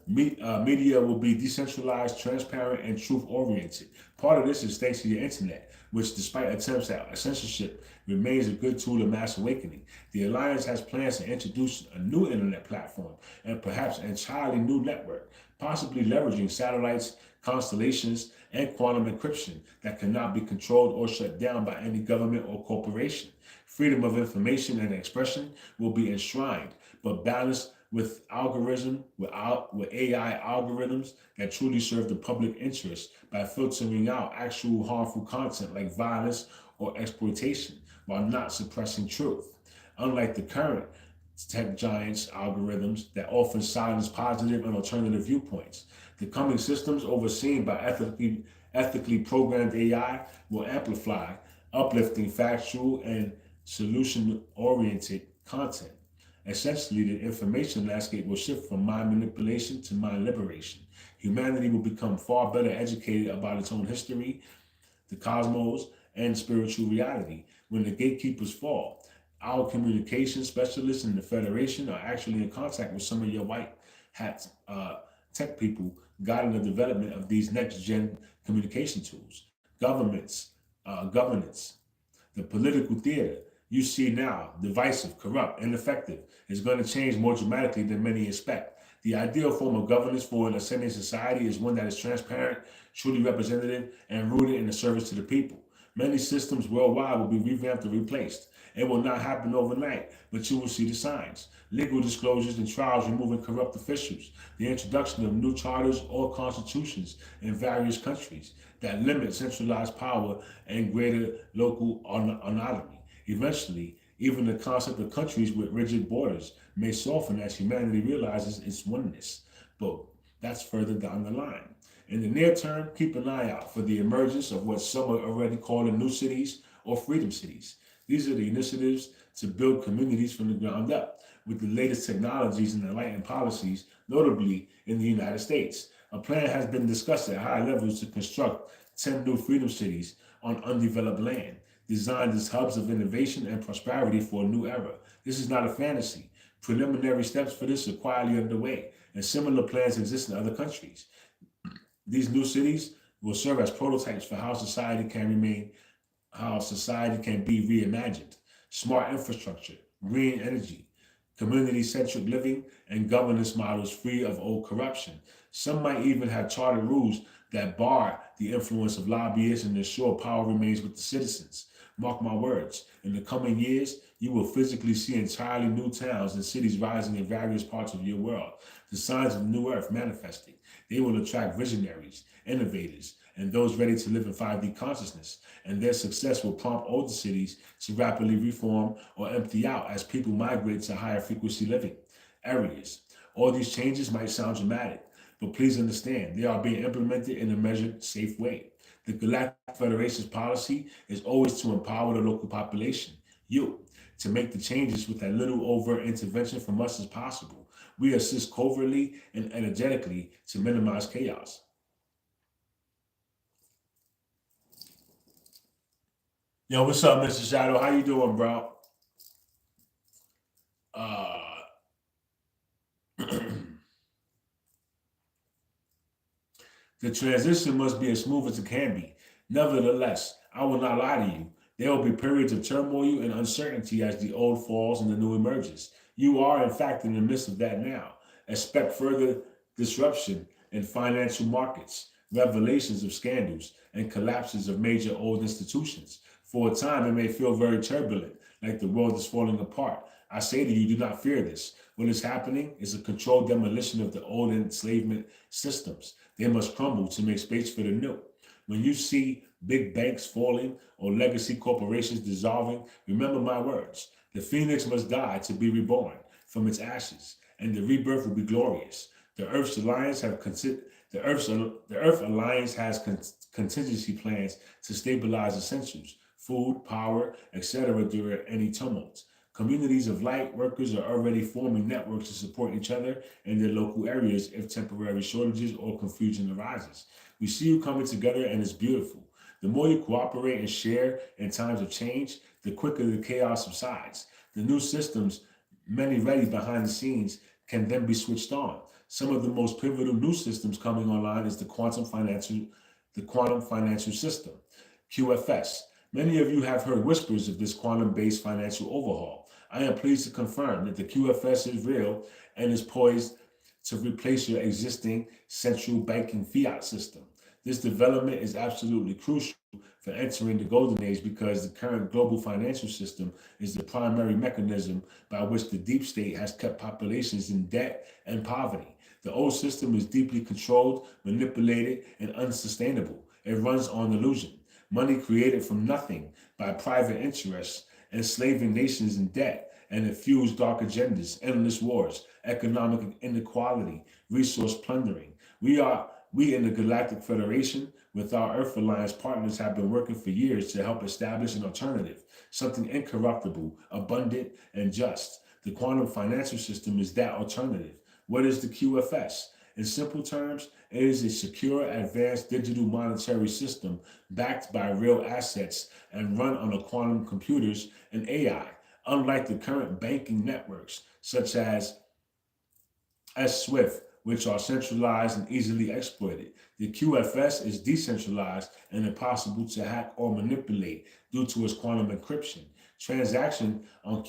media will be decentralized, transparent, and truth-oriented. Part of this is thanks to the internet, which, despite attempts at censorship, remains a good tool of mass awakening. The Alliance has plans to introduce a new internet platform and perhaps an entirely new network, possibly leveraging satellites, constellations, and quantum encryption that cannot be controlled or shut down by any government or corporation. Freedom of information and expression will be enshrined, but balanced with AI algorithms that truly serve the public interest by filtering out actual harmful content like violence or exploitation while not suppressing truth. Unlike the current tech giants' algorithms that often silence positive and alternative viewpoints, the coming systems overseen by ethically programmed AI will amplify uplifting, factual, and solution-oriented content. Essentially, the information landscape will shift from mind manipulation to mind liberation. Humanity will become far better educated about its own history, the cosmos, and spiritual reality when the gatekeepers fall. Our communication specialists in the Federation are actually in contact with some of your white hat tech people guiding the development of these next-gen communication tools. Governance, the political theater you see now, divisive, corrupt, ineffective, is going to change more dramatically than many expect. The ideal form of governance for an ascending society is one that is transparent, truly representative, and rooted in the service to the people. Many systems worldwide will be revamped or replaced. It will not happen overnight, but you will see the signs. Legal disclosures and trials removing corrupt officials, the introduction of new charters or constitutions in various countries that limit centralized power and greater local autonomy. Eventually, even the concept of countries with rigid borders may soften as humanity realizes its oneness, but that's further down the line. In the near term, keep an eye out for the emergence of what some are already calling new cities or freedom cities. These are the initiatives to build communities from the ground up with the latest technologies and enlightened policies, notably in the United States. A plan has been discussed at high levels to construct 10 new freedom cities on undeveloped land, designed as hubs of innovation and prosperity for a new era. This is not a fantasy. Preliminary steps for this are quietly underway, and similar plans exist in other countries. These new cities will serve as prototypes for how society can be reimagined. Smart infrastructure, green energy, community-centric living, and governance models free of old corruption. Some might even have chartered rules that bar the influence of lobbyists and ensure power remains with the citizens. Mark my words, in the coming years, you will physically see entirely new towns and cities rising in various parts of your world. The signs of the new earth manifesting. They will attract visionaries, innovators, and those ready to live in 5D consciousness. And their success will prompt older cities to rapidly reform or empty out as people migrate to higher frequency living areas. All these changes might sound dramatic, but please understand, they are being implemented in a measured, safe way. The Galactic Federation's policy is always to empower the local population, you, to make the changes with as little overt intervention from us as possible. We assist covertly and energetically to minimize chaos. Yo, what's up, Mr. Shadow? How you doing, bro? Uh, The transition must be as smooth as it can be. Nevertheless, I will not lie to you. There will be periods of turmoil and uncertainty as the old falls and the new emerges. You are, in fact, in the midst of that now. Expect further disruption in financial markets, revelations of scandals, and collapses of major old institutions. For a time, it may feel very turbulent, like the world is falling apart. I say to you, do not fear this. What is happening is a controlled demolition of the old enslavement systems. They must crumble to make space for the new. When you see big banks falling or legacy corporations dissolving, remember my words. The phoenix must die to be reborn from its ashes, and the rebirth will be glorious. The Earth's Alliance have the Earth Alliance has contingency plans to stabilize essentials, food, power, etc. during any tumult. Communities of light workers are already forming networks to support each other in their local areas if temporary shortages or confusion arises. We see you coming together and it's beautiful. The more you cooperate and share in times of change, the quicker the chaos subsides. The new systems, many ready behind the scenes, can then be switched on. Some of the most pivotal new systems coming online is the quantum financial system, QFS. Many of you have heard whispers of this quantum-based financial overhaul. I am pleased to confirm that the QFS is real and is poised to replace your existing central banking fiat system. This development is absolutely crucial for entering the golden age because the current global financial system is the primary mechanism by which the deep state has kept populations in debt and poverty. The old system is deeply controlled, manipulated, and unsustainable. It runs on illusion. Money created from nothing by private interests, enslaving nations in debt, and it fuels dark agendas, endless wars, economic inequality, resource plundering. We in the Galactic Federation, with our Earth Alliance partners, have been working for years to help establish an alternative, something incorruptible, abundant, and just. The quantum financial system is that alternative. What is the QFS? In simple terms, it is a secure, advanced digital monetary system backed by real assets and run on a quantum computers and AI. Unlike the current banking networks, such as SWIFT, which are centralized and easily exploited. The QFS is decentralized and impossible to hack or manipulate due to its quantum encryption. Transactions on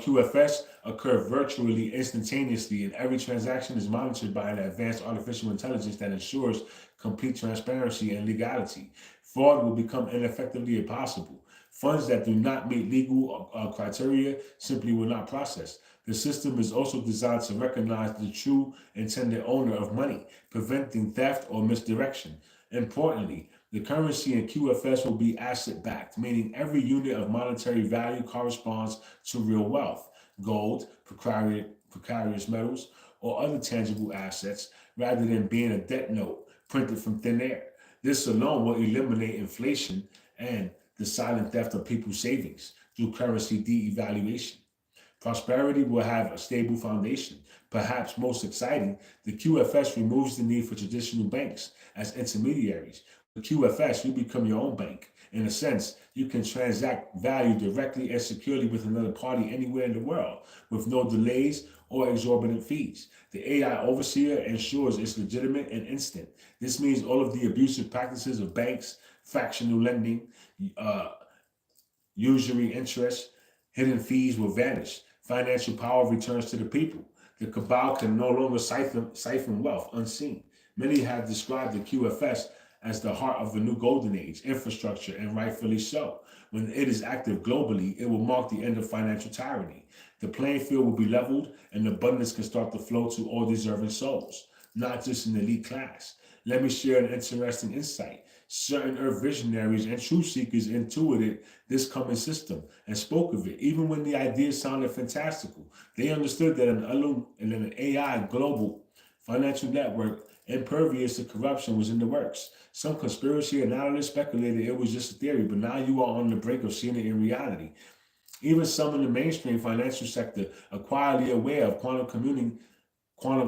QFS occur virtually instantaneously, and every transaction is monitored by an advanced artificial intelligence that ensures complete transparency and legality. Fraud will become ineffectively impossible. Funds that do not meet legal criteria simply will not process. The system is also designed to recognize the true intended owner of money, preventing theft or misdirection. Importantly, the currency in QFS will be asset-backed, meaning every unit of monetary value corresponds to real wealth, gold, precarious metals, or other tangible assets, rather than being a debt note printed from thin air. This alone will eliminate inflation and the silent theft of people's savings through currency de-evaluation. Prosperity will have a stable foundation. Perhaps most exciting, the QFS removes the need for traditional banks as intermediaries. With QFS, you become your own bank. In a sense, you can transact value directly and securely with another party anywhere in the world with no delays or exorbitant fees. The AI overseer ensures it's legitimate and instant. This means all of the abusive practices of banks, fractional lending, usury interest, hidden fees will vanish. Financial power returns to the people. The cabal can no longer siphon wealth unseen. Many have described the QFS as the heart of a new golden age, infrastructure, and rightfully so. When it is active globally, it will mark the end of financial tyranny. The playing field will be leveled, and abundance can start to flow to all deserving souls, not just an elite class. Let me share an interesting insight. Certain Earth visionaries and truth seekers intuited this coming system and spoke of it, even when the idea sounded fantastical. They understood that an AI global financial network impervious to corruption was in the works. Some conspiracy analysts speculated it was just a theory, but now you are on the brink of seeing it in reality. Even some in the mainstream financial sector are quietly aware of quantum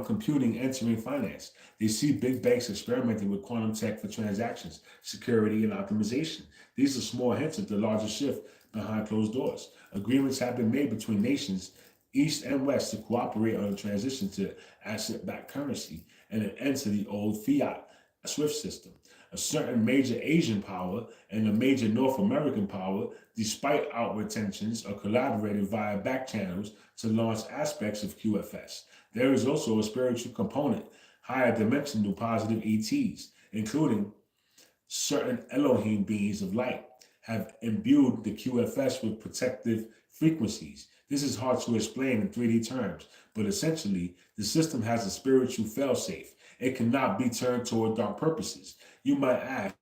computing entering finance. They see big banks experimenting with quantum tech for transactions, security, and optimization. These are small hints of the larger shift behind closed doors. Agreements have been made between nations, East and West, to cooperate on a transition to asset-backed currency and an end to the old fiat SWIFT system. A certain major Asian power and a major North American power despite outward tensions, are collaborating via back channels to launch aspects of QFS. There is also a spiritual component, higher dimensional positive ETs, including certain Elohim beings of light, have imbued the QFS with protective frequencies. This is hard to explain in 3D terms, but essentially, the system has a spiritual failsafe. It cannot be turned toward dark purposes. You might ask,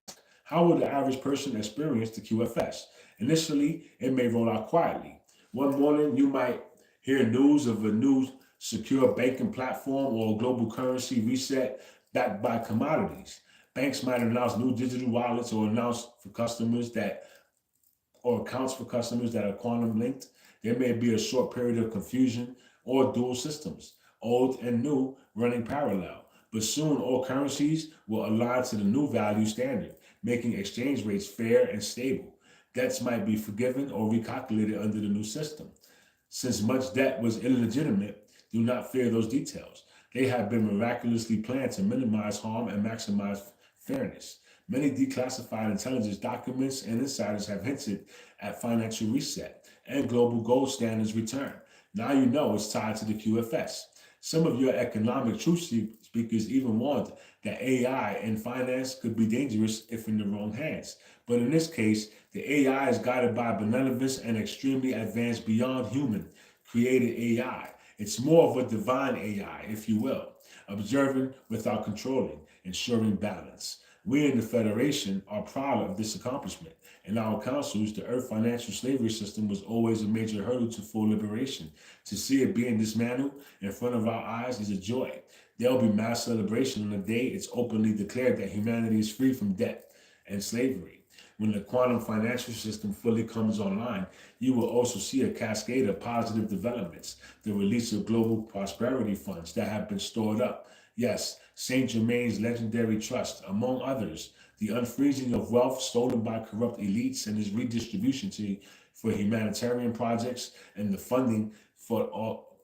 how will the average person experience the QFS? Initially, it may roll out quietly. One morning, you might hear news of a new secure banking platform or a global currency reset backed by commodities. Banks might announce new digital wallets or announce for customers that or accounts for customers that are quantum linked. There may be a short period of confusion or dual systems, old and new, running parallel. But soon all currencies will align to the new value standard, making exchange rates fair and stable. Debts might be forgiven or recalculated under the new system. Since much debt was illegitimate, do not fear those details. They have been miraculously planned to minimize harm and maximize fairness. Many declassified intelligence documents and insiders have hinted at financial reset and global gold standards return. Now you know it's tied to the QFS. Some of your economic truth speakers even warned that AI in finance could be dangerous if in the wrong hands. But in this case, the AI is guided by benevolence and extremely advanced beyond human created AI. It's more of a divine AI, if you will, observing without controlling, ensuring balance. We in the Federation are proud of this accomplishment. In our councils, the Earth financial slavery system was always a major hurdle to full liberation. To see it being dismantled in front of our eyes is a joy. There will be mass celebration on the day it's openly declared that humanity is free from debt and slavery. When the quantum financial system fully comes online, you will also see a cascade of positive developments, the release of global prosperity funds that have been stored up. Yes, Saint Germain's legendary trust, among others, the unfreezing of wealth stolen by corrupt elites and its redistribution for humanitarian projects, and the funding of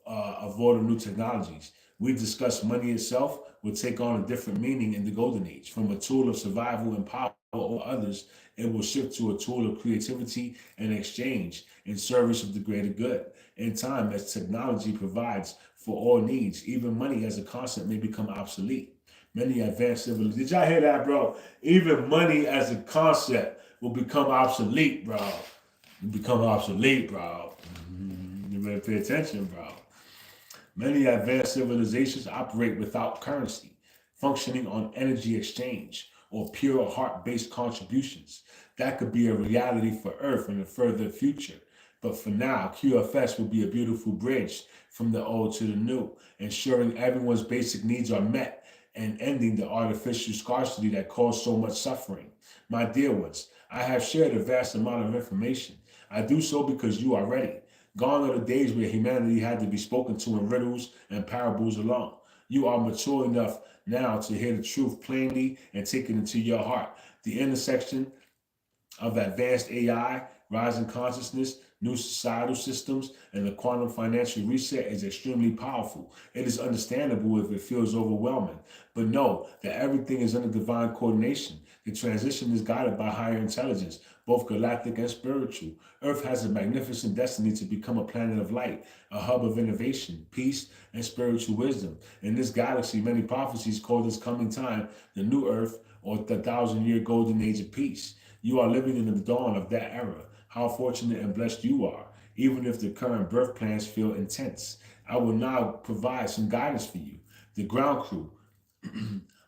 all the new technologies. We discussed money itself will take on a different meaning in the golden age. From a tool of survival and power over others, it will shift to a tool of creativity and exchange in service of the greater good. In time, as technology provides for all needs, even money as a concept may become obsolete. Many advanced civilizations, did y'all hear that, bro? Even money as a concept will become obsolete, bro. It become obsolete, bro. You better pay attention, bro. Many advanced civilizations operate without currency, functioning on energy exchange or pure heart-based contributions. That could be a reality for Earth in the further future. But for now, QFS will be a beautiful bridge from the old to the new, ensuring everyone's basic needs are met and ending the artificial scarcity that caused so much suffering. My dear ones, I have shared a vast amount of information. I do so because you are ready. Gone are the days where humanity had to be spoken to in riddles and parables alone. You are mature enough now to hear the truth plainly and take it into your heart. The intersection of advanced AI, rising consciousness, new societal systems, and the quantum financial reset is extremely powerful. It is understandable if it feels overwhelming, but know that everything is under divine coordination. The transition is guided by higher intelligence, both galactic and spiritual. Earth has a magnificent destiny to become a planet of light, a hub of innovation, peace, and spiritual wisdom. In this galaxy, many prophecies call this coming time the new Earth or the 1,000-year golden age of peace. You are living in the dawn of that era. How fortunate and blessed you are, even if the current birth plans feel intense. I will now provide some guidance for you, the ground crew,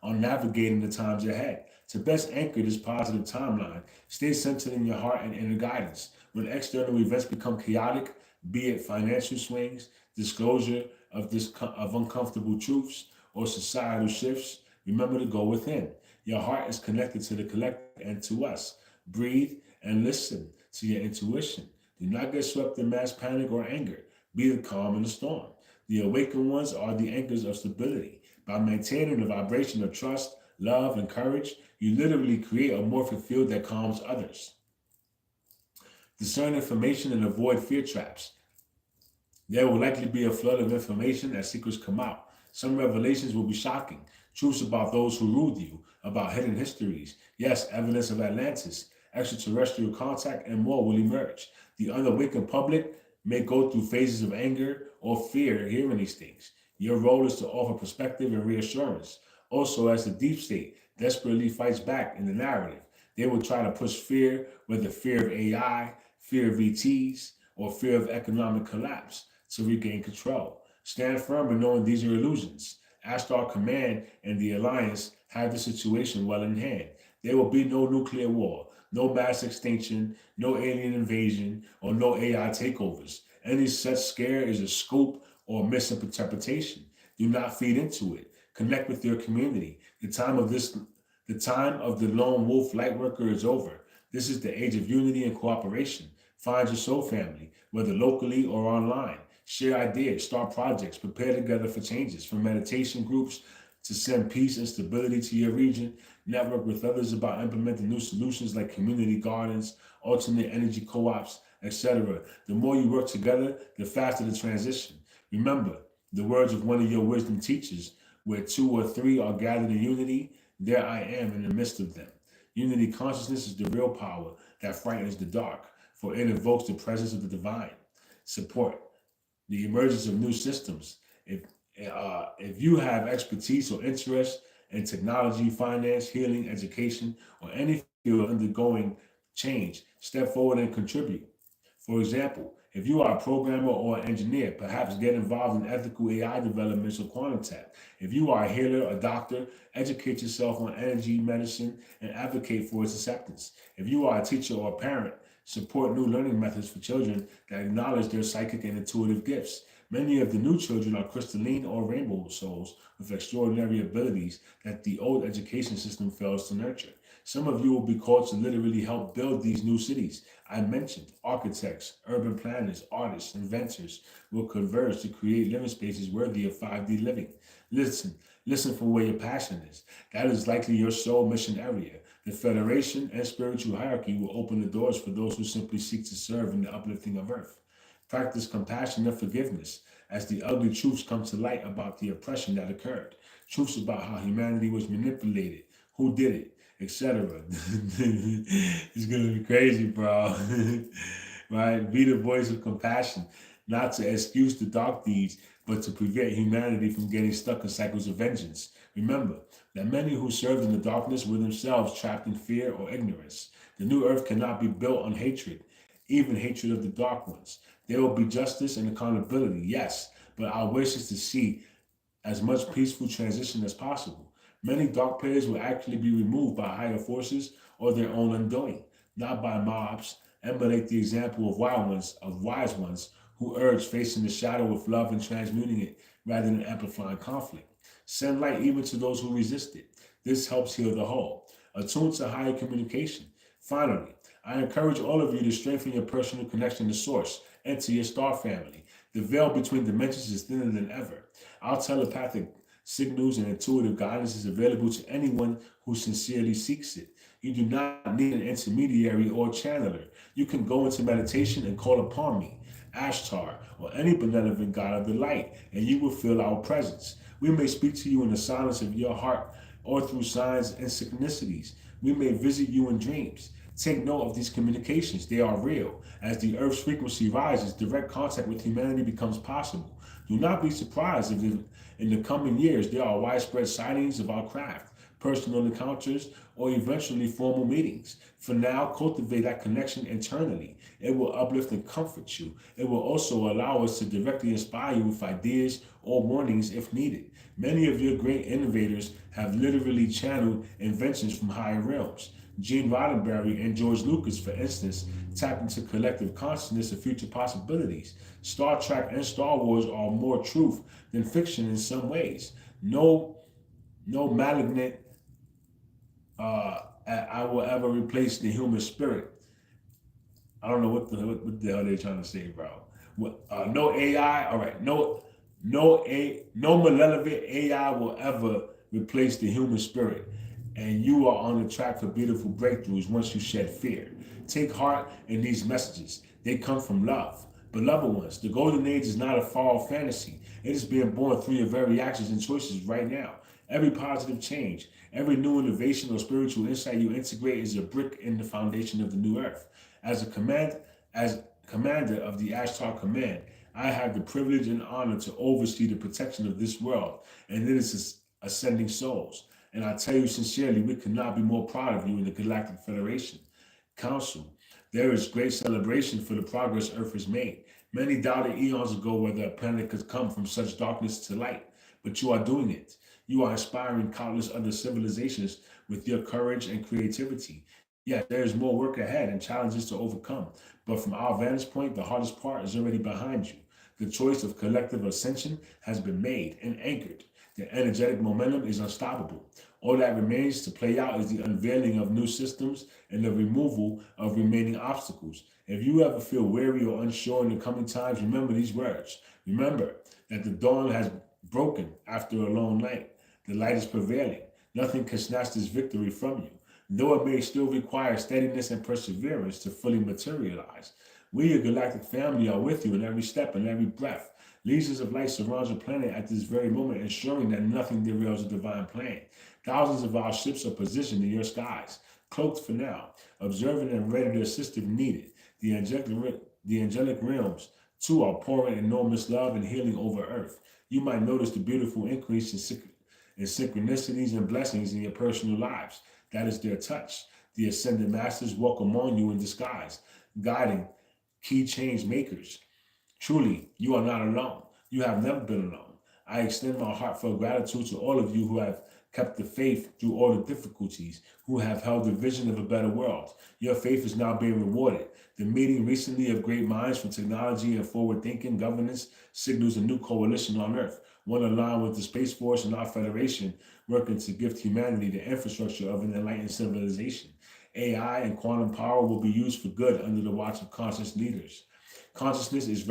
on navigating the times ahead. To best anchor this positive timeline, stay centered in your heart and inner guidance. When external events become chaotic, be it financial swings, disclosure of uncomfortable truths, or societal shifts, remember to go within. Your heart is connected to the collective and to us. Breathe and listen to your intuition. Do not get swept in mass panic or anger. Be the calm in the storm. The awakened ones are the anchors of stability. By maintaining the vibration of trust, love, and courage, you literally create a morphic field that calms others. Discern information and avoid fear traps. There will likely be a flood of information as secrets come out. Some revelations will be shocking. Truths about those who ruled you, about hidden histories. Yes, evidence of Atlantis. extraterrestrial contact, and more will emerge. The unawakened public may go through phases of anger or fear hearing these things. Your role is to offer perspective and reassurance. Also, as the deep state desperately fights back in the narrative, they will try to push fear, whether fear of AI, fear of ETs, or fear of economic collapse, to regain control. Stand firm in knowing these are illusions. Ashtar Command and the Alliance have the situation well in hand. There will be no nuclear war, no mass extinction, no alien invasion, or no AI takeovers. Any such scare is a scoop or misinterpretation. Do not feed into it. Connect with your community. The time of the lone wolf light worker is over. This is the age of unity and cooperation. Find your soul family, whether locally or online. Share ideas, start projects, prepare together for changes, from meditation groups to send peace and stability to your region. Network with others about implementing new solutions like community gardens, alternate energy co-ops, etc. The more you work together, the faster the transition. Remember the words of one of your wisdom teachers: where two or three are gathered in unity, there I am in the midst of them. Unity consciousness is the real power that frightens the dark, for it invokes the presence of the divine. Support the emergence of new systems. If you have expertise or interest in technology, finance, healing, education, or any field undergoing change, step forward and contribute. For example, if you are a programmer or an engineer, perhaps get involved in ethical AI developments or quantum tech. If you are a healer, a doctor, educate yourself on energy, medicine, and advocate for its acceptance. If you are a teacher or a parent, support new learning methods for children that acknowledge their psychic and intuitive gifts. Many of the new children are crystalline or rainbow souls with extraordinary abilities that the old education system fails to nurture. Some of you will be called to literally help build these new cities. I mentioned architects, urban planners, artists, inventors will converge to create living spaces worthy of 5D living. Listen for where your passion is. That is likely your soul mission area. The Federation and spiritual hierarchy will open the doors for those who simply seek to serve in the uplifting of Earth. Practice compassion and forgiveness as the ugly truths come to light about the oppression that occurred. Truths about how humanity was manipulated, who did it, etc. It's gonna be crazy, bro. Right? Be the voice of compassion, not to excuse the dark deeds, but to prevent humanity from getting stuck in cycles of vengeance. Remember that many who served in the darkness were themselves trapped in fear or ignorance. The new earth cannot be built on hatred, even hatred of the dark ones. There will be justice and accountability, yes, but our wish is to see as much peaceful transition as possible. Many dark players will actually be removed by higher forces or their own undoing, not by mobs. Emulate the example of wise ones who urge facing the shadow with love and transmuting it rather than amplifying conflict. Send light even to those who resist it. This helps heal the whole. Attune to higher communication. Finally, I encourage all of you to strengthen your personal connection to Source and to your star family. The veil between dimensions is thinner than ever. Our telepathic signals and intuitive guidance is available to anyone who sincerely seeks it. You do not need an intermediary or channeler. You can go into meditation and call upon me, Ashtar, or any benevolent God of the light, and you will feel our presence. We may speak to you in the silence of your heart or through signs and synchronicities. We may visit you in dreams. Take note of these communications. They are real. As the Earth's frequency rises, direct contact with humanity becomes possible. Do not be surprised if in the coming years there are widespread sightings of our craft, personal encounters, or eventually formal meetings. For now, cultivate that connection internally. It will uplift and comfort you. It will also allow us to directly inspire you with ideas or warnings if needed. Many of your great innovators have literally channeled inventions from higher realms. Gene Roddenberry and George Lucas, for instance, tapped into collective consciousness of future possibilities. Star Trek and Star Wars are more truth than fiction in some ways. No malignant I will ever replace the human spirit. I don't know what the hell they're trying to say, bro. No AI. All right. No malevolent AI will ever replace the human spirit. And you are on the track for beautiful breakthroughs once you shed fear. Take heart in these messages. They come from love. Beloved ones, the golden age is not a far-off fantasy. It is being born through your very actions and choices right now. Every positive change, every new innovation or spiritual insight you integrate is a brick in the foundation of the new earth. As a as commander of the Ashtar Command, I have the privilege and honor to oversee the protection of this world and its ascending souls. And I tell you sincerely, we could not be more proud of you in the Galactic Federation Council. There is great celebration for the progress Earth has made. Many doubted eons ago whether a planet could come from such darkness to light, but you are doing it. You are inspiring countless other civilizations with your courage and creativity. Yes, there is more work ahead and challenges to overcome, but from our vantage point, the hardest part is already behind you. The choice of collective ascension has been made and anchored. The energetic momentum is unstoppable. All that remains to play out is the unveiling of new systems and the removal of remaining obstacles. If you ever feel weary or unsure in the coming times, remember these words. Remember that the dawn has broken after a long night. The light is prevailing. Nothing can snatch this victory from you, though it may still require steadiness and perseverance to fully materialize. We, your galactic family, are with you in every step and every breath. Legions of light surround your planet at this very moment, ensuring that nothing derails the divine plan. Thousands of our ships are positioned in your skies, cloaked for now, observant and ready to assist if needed. The angelic realms, too, are pouring enormous love and healing over Earth. You might notice the beautiful increase in synchronicities and blessings in your personal lives. That is their touch. The ascended masters walk among you in disguise, guiding key change makers. Truly, you are not alone. You have never been alone. I extend my heartfelt gratitude to all of you who have kept the faith through all the difficulties, who have held the vision of a better world. Your faith is now being rewarded. The meeting recently of great minds from technology and forward-thinking governance signals a new coalition on Earth, one aligned with the Space Force and our Federation, working to gift humanity the infrastructure of an enlightened civilization. AI and quantum power will be used for good under the watch of conscious leaders. Consciousness is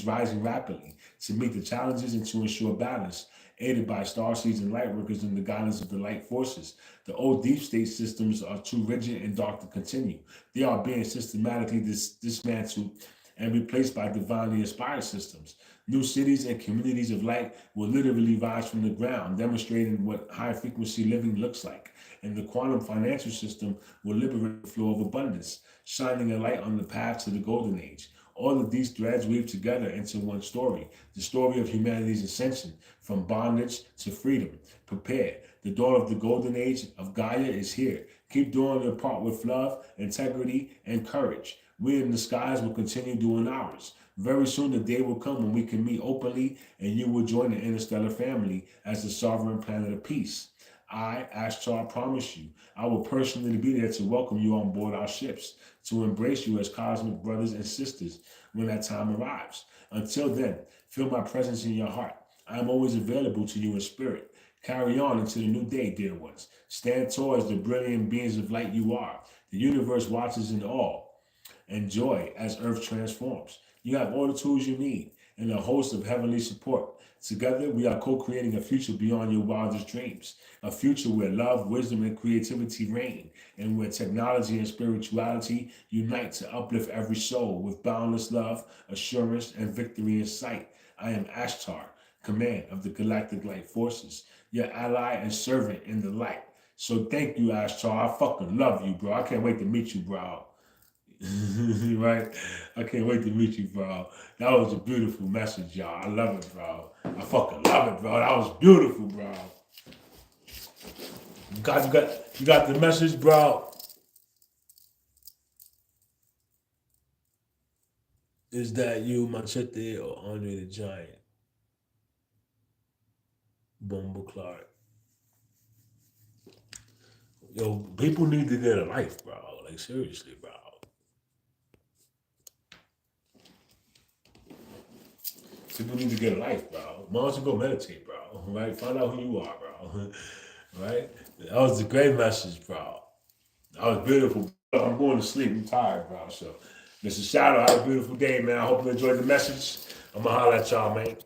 rising rapidly to meet the challenges and to ensure balance, aided by starseeds and lightworkers in the guidance of the light forces. The old deep state systems are too rigid and dark to continue. They are being systematically dismantled and replaced by divinely inspired systems. New cities and communities of light will literally rise from the ground, demonstrating what high frequency living looks like. And the quantum financial system will liberate the flow of abundance, shining a light on the path to the golden age. All of these threads weave together into one story, the story of humanity's ascension from bondage to freedom. Prepare. The dawn of the golden age of Gaia is here. Keep doing your part with love, integrity, and courage. We in the skies will continue doing ours. Very soon the day will come when we can meet openly and you will join the interstellar family as the sovereign planet of peace. I, Ashtar, promise you, I will personally be there to welcome you on board our ships, to embrace you as cosmic brothers and sisters when that time arrives. Until then, feel my presence in your heart. I am always available to you in spirit. Carry on into the new day, dear ones. Stand tall as the brilliant beings of light you are. The universe watches in awe and joy as Earth transforms. You have all the tools you need and a host of heavenly support. Together, we are co-creating a future beyond your wildest dreams, a future where love, wisdom, and creativity reign, and where technology and spirituality unite to uplift every soul with boundless love, assurance, and victory in sight. I am Ashtar, command of the Galactic Light Forces, your ally and servant in the light. So thank you, Ashtar. I fucking love you, bro. I can't wait to meet you, bro. Right? I can't wait to meet you, bro. That was a beautiful message, y'all. I love it, bro. I fucking love it, bro. That was beautiful, bro. You got the message, bro. Is that you, Machete, or Andre the Giant? Bumble Clark. Yo, people need to get a life, bro. Like, seriously, bro. People need to get a life, bro. Why don't you go meditate, bro? Right? Find out who you are, bro. Right? That was a great message, bro. That was beautiful. I'm going to sleep. I'm tired, bro. So, Mr. Shadow, have a beautiful day, man. I hope you enjoyed the message. I'm going to holler at y'all, man.